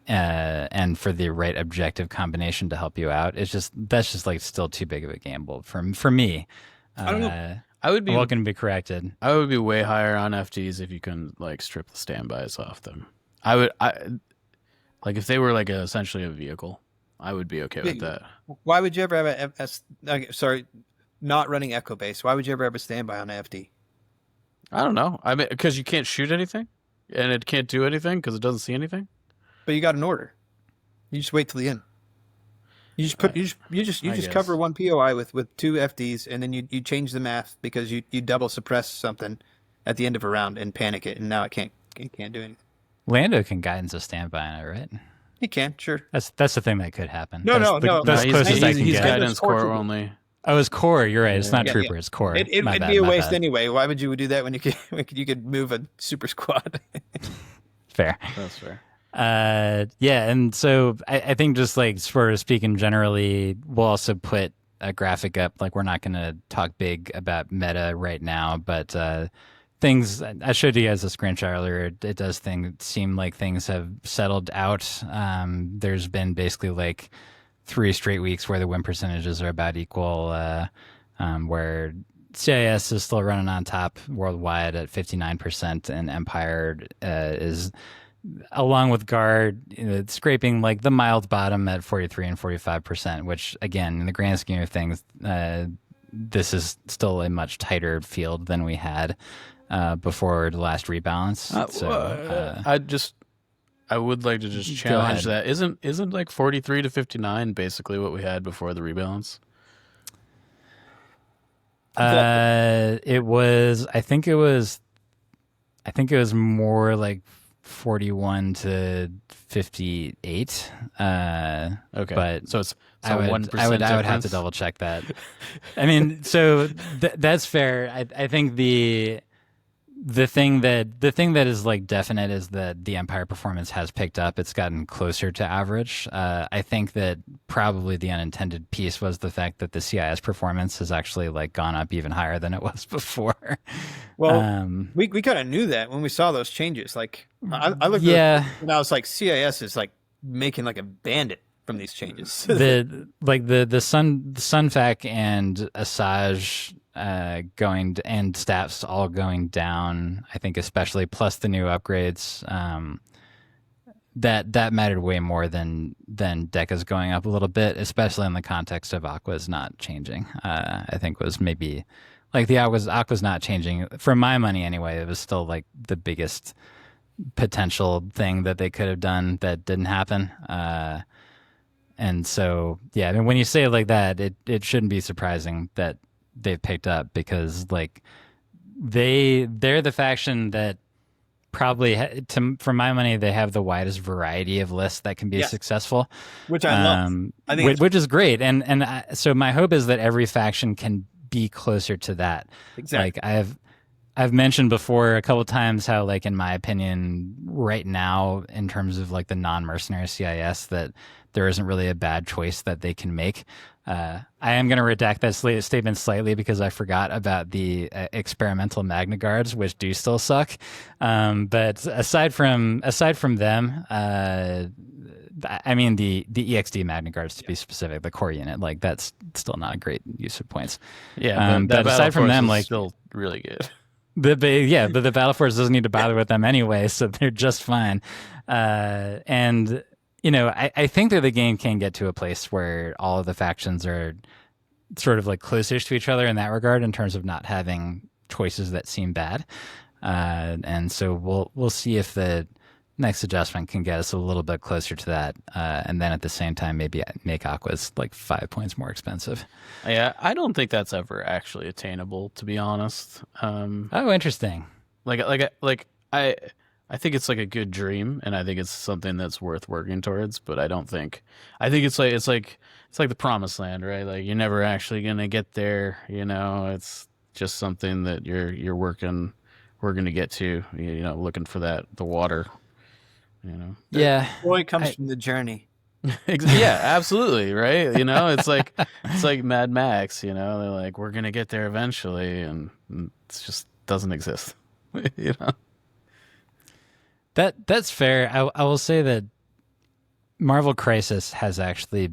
and for the right objective combination to help you out. That's just like still too big of a gamble for me. I don't know. I would be welcome to be corrected. I would be way higher on FDs if you can like strip the standbys off them. Like if they were like essentially a vehicle, I would be okay with that. Why would you ever have not running Echo Base? Why would you ever have a standby on an FD? I don't know. I mean, because you can't shoot anything, and it can't do anything because it doesn't see anything. But you got an order. You just wait till the end. You just cover one POI with two FDs, and then you change the math because you double suppress something at the end of a round and panic it, and now it can't do anything. Lando can guidance a standby on it, right? He can, sure. That's the thing that could happen. No. That's close as I can he's get. guidance core only. Oh, it's core. You're right. It's not trooper. It's core. It'd be a waste anyway. Why would you do that when you could move a super squad? Fair. That's fair. Yeah, and so I think just like sort of speaking generally, we'll also put a graphic up. Like we're not going to talk big about meta right now, but things I showed you guys a screenshot earlier. It does seem like things have settled out. There's been basically like 3 straight weeks where the win percentages are about equal, where CIS is still running on top worldwide at 59%, and Empire is, along with Guard, scraping like the mild bottom at 43 and 45%, which again, in the grand scheme of things, this is still a much tighter field than we had before the last rebalance. I would like to just challenge that. Isn't like 43 to 59 basically what we had before the rebalance? It was. I think it was more like 41 to 58. Okay, but so it's I would have to double check that. I mean, so that's fair. I think the thing that is like definite is that the Empire performance has picked up. It's gotten closer to average. I think that probably the unintended piece was the fact that the CIS performance has actually like gone up even higher than it was before. Well, we kind of knew that when we saw those changes. Like I looked at it and I was like, CIS is like making like a bandit from these changes. the Sunfac and Asajj going and staffs all going down, I think, especially plus the new upgrades, that mattered way more than Deca's going up a little bit, especially in the context of Aqua's not changing. I think was maybe like the Aqua's not changing for my money anyway. It was still like the biggest potential thing that they could have done that didn't happen. And so, yeah, I mean, when you say it like that, it shouldn't be surprising that they've picked up, because like they're the faction that probably for my money, they have the widest variety of lists that can be successful, which I love. I think which is great. And so my hope is that every faction can be closer to that. Exactly. Like I've mentioned before a couple of times how, like, in my opinion, right now, in terms of like the non-mercenary CIS, that there isn't really a bad choice that they can make. I am going to redact that statement slightly because I forgot about the experimental Magna Guards, which do still suck. But aside from them, I mean the EXD Magna Guards, to be specific, the core unit, like that's still not a great use of points. Yeah, but aside from them, like, still really good. But the Battle Force doesn't need to bother with them anyway, so they're just fine. And you know, I think that the game can get to a place where all of the factions are sort of like closer to each other in that regard, in terms of not having choices that seem bad. And so we'll see if the next adjustment can get us a little bit closer to that, and then at the same time maybe make Aqua's like 5 points more expensive. Yeah, I don't think that's ever actually attainable, to be honest. Oh, interesting. I I think it's like a good dream, and I think it's something that's worth working towards. But I think it's like the promised land, right? Like you're never actually gonna get there. It's just something that you're working to get to. Looking for the water. Yeah, joy comes from the journey. Yeah, absolutely, right? It's like Mad Max. They're like, we're gonna get there eventually, and it just doesn't exist. That's fair. I will say that Marvel Crisis has actually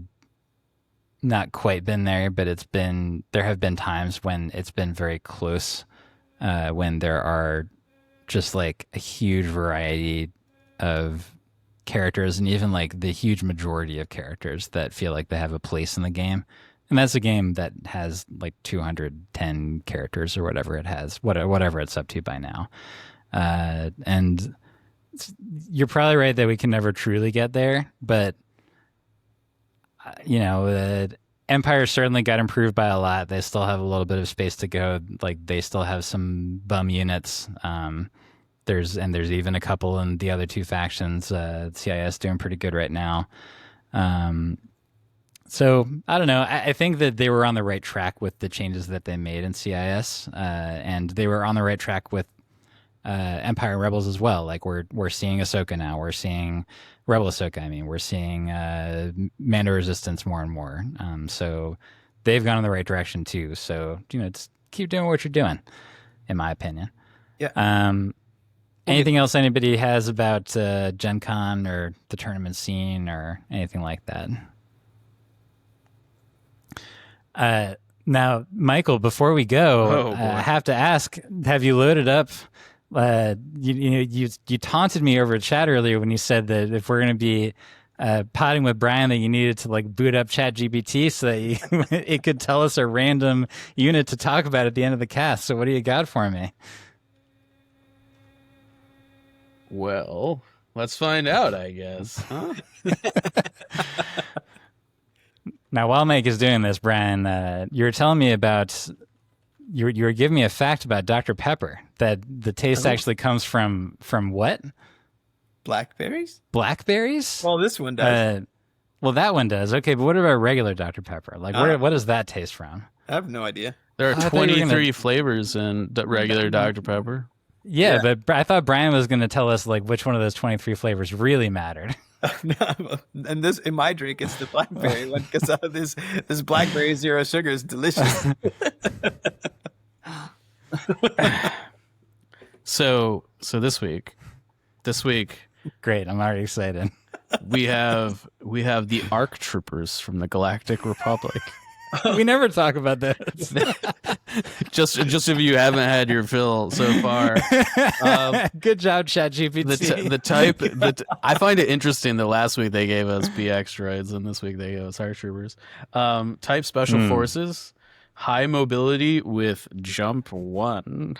not quite been there, but there have been times when it's been very close, when there are just like a huge variety of characters, and even like the huge majority of characters that feel like they have a place in the game. And that's a game that has like 210 characters or whatever it has, whatever it's up to by now. And you're probably right that we can never truly get there, but Empire certainly got improved by a lot. They still have a little bit of space to go. Like they still have some bum units. There's even a couple in the other two factions. CIS doing pretty good right now. So I don't know. I think that they were on the right track with the changes that they made in CIS, and they were on the right track with Empire and Rebels as well. Like we're seeing Ahsoka now. We're seeing Rebel Ahsoka. I mean, we're seeing Mando Resistance more and more. So they've gone in the right direction too. So just keep doing what you're doing, in my opinion. Yeah. Anything else anybody has about GenCon or the tournament scene or anything like that? Now, Michael, before we go, I have to ask: have you loaded up? You taunted me over chat earlier when you said that if we're going to be potting with Brian, that you needed to like boot up ChatGPT so that it could tell us a random unit to talk about at the end of the cast. So, what do you got for me? Well, let's find out, I guess. Huh? Now, while Mike is doing this, Brian, you were telling me about you were giving me a fact about Dr. Pepper, that the taste actually comes from what? Blackberries? Blackberries? Well, this one does. Well, that one does. Okay, but what about regular Dr. Pepper? Like, what does that taste from? I have no idea. There are 23 flavors in regular Dr. Pepper. Yeah, but I thought Brian was going to tell us like which one of those 23 flavors really mattered. And this in my drink, it's the blackberry one because this blackberry zero sugar is delicious. So this week, great. I'm already excited. we have the ARC Troopers from the Galactic Republic. We never talk about that. just if you haven't had your fill so far. Good job, ChatGPT. The type I find it interesting that last week they gave us BX droids and this week they gave us ARC Troopers. Type Special Forces, high mobility with jump 1.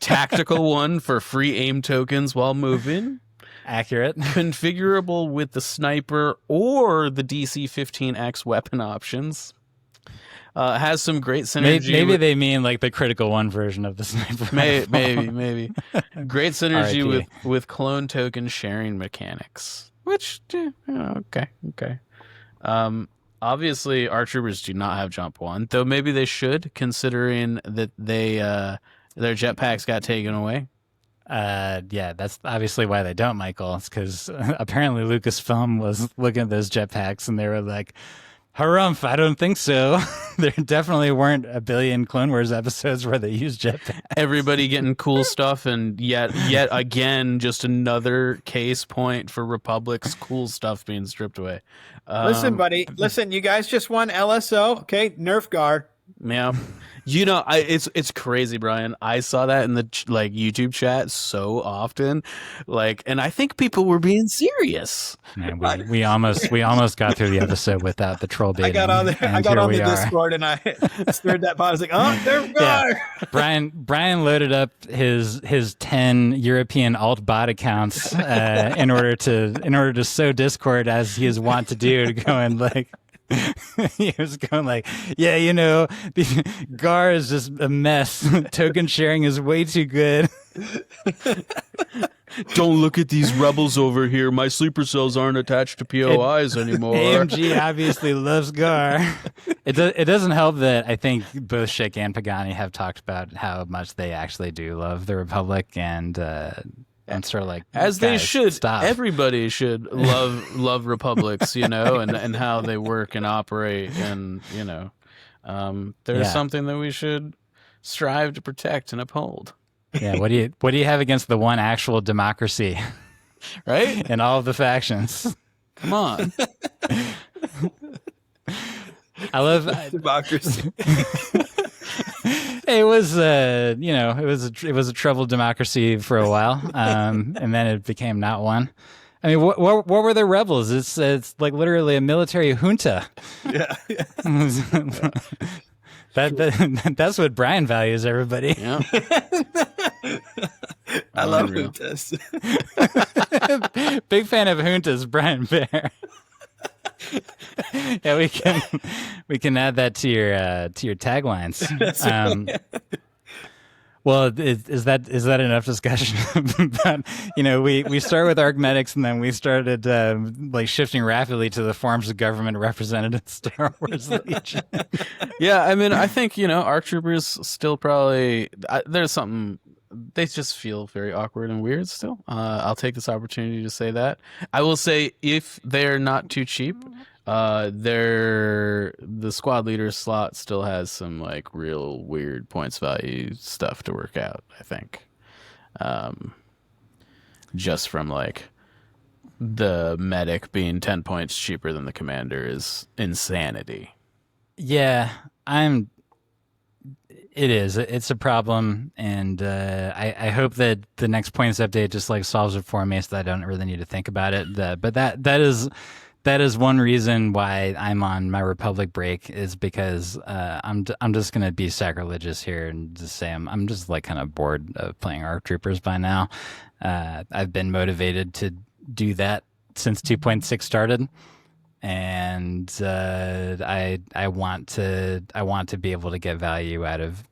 Tactical 1 for free aim tokens while moving. Accurate. Configurable with the sniper or the DC-15X weapon options. Has some great synergy. Maybe they mean like the critical 1 version of the sniper. Maybe. Great synergy with clone token sharing mechanics. Which, okay. Obviously, ARC Troopers do not have jump 1, though maybe they should, considering that their jetpacks got taken away. Yeah, that's obviously why they don't, Michael. It's because apparently Lucasfilm was looking at those jetpacks and they were like, harumph, I don't think so. There definitely weren't a billion Clone Wars episodes where they used jetpacks. Everybody getting cool stuff, and yet again, just another case point for Republic's cool stuff being stripped away. Listen, buddy. Listen, you guys just won LSO. Okay, Nerf guard. Yeah. It's crazy, Brian. I saw that in the YouTube chat so often, and I think people were being serious. Man, we almost got through the episode without the troll baiting. I got on the Discord and I stirred that pot. I was like, oh, there we go. Yeah. Brian loaded up his 10 European alt bot accounts in order to sow Discord as he is wont to do, going like. He was going like, yeah, Gar is just a mess. Token sharing is way too good. Don't look at these rebels over here. My sleeper cells aren't attached to POIs anymore. AMG obviously loves Gar. It doesn't help that I think both Schick and Pagani have talked about how much they actually do love the Republic, and I'm sort of like, as they should. Stop. Everybody should love republics, and how they work and operate, and there's something that we should strive to protect and uphold. Yeah, what do you have against the one actual democracy, right? In all of the factions. Come on. I love democracy. It was it was a troubled democracy for a while, and then it became not one. I mean, what were the rebels? It's like literally a military junta. Yeah. That's what Brian values, everybody. Yeah. I love juntas. Big fan of juntas, Brian Baer. Yeah, we can add that to your taglines. Well, is that enough discussion about, we start with arithmetics, and then we started like shifting rapidly to the forms of government represented in Star Wars Legion. Yeah, I mean, I think ARC troopers still probably there's something. They just feel very awkward and weird still. I'll take this opportunity to say that. I will say, if they're not too cheap, the squad leader slot still has some like real weird points value stuff to work out, I think. Just from like the medic being 10 points cheaper than the commander is insanity. Yeah, it's a problem, and I hope that the next points update just like solves it for me, so that I don't really need to think about it. But that is one reason why I'm on my Republic break, is because I'm just gonna be sacrilegious here and just say I'm just like kind of bored of playing ARC Troopers by now. I've been motivated to do that since 2.6 started, and I want to be able to get value out of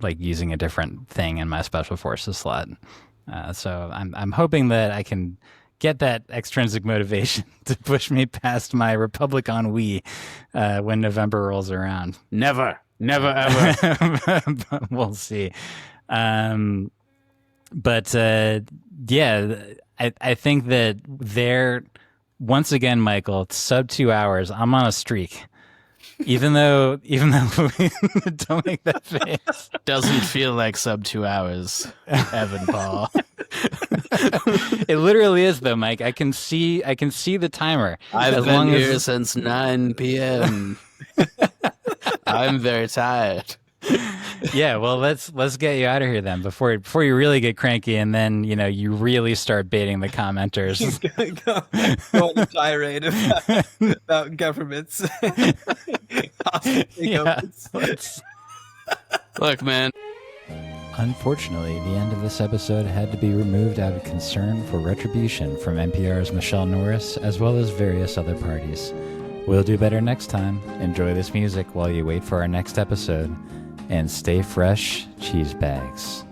like using a different thing in my special forces slot. So I'm hoping that I can get that extrinsic motivation to push me past my Republic on Wii when November rolls around. Never ever. But we'll see. But I think that they're, once again, Michael, it's sub 2 hours. I'm on a streak. Even though don't make that face. Doesn't feel like sub 2 hours, Evan Paul. It literally is, though, Mike. I can see the timer. I've been here since 9 p.m. I'm very tired. Yeah, well, let's get you out of here then before you really get cranky, and then you really start baiting the commenters. Go on a tirade about governments. Look, man. Unfortunately, the end of this episode had to be removed out of concern for retribution from NPR's Michelle Norris, as well as various other parties. We'll do better next time. Enjoy this music while you wait for our next episode. And stay fresh, cheese bags.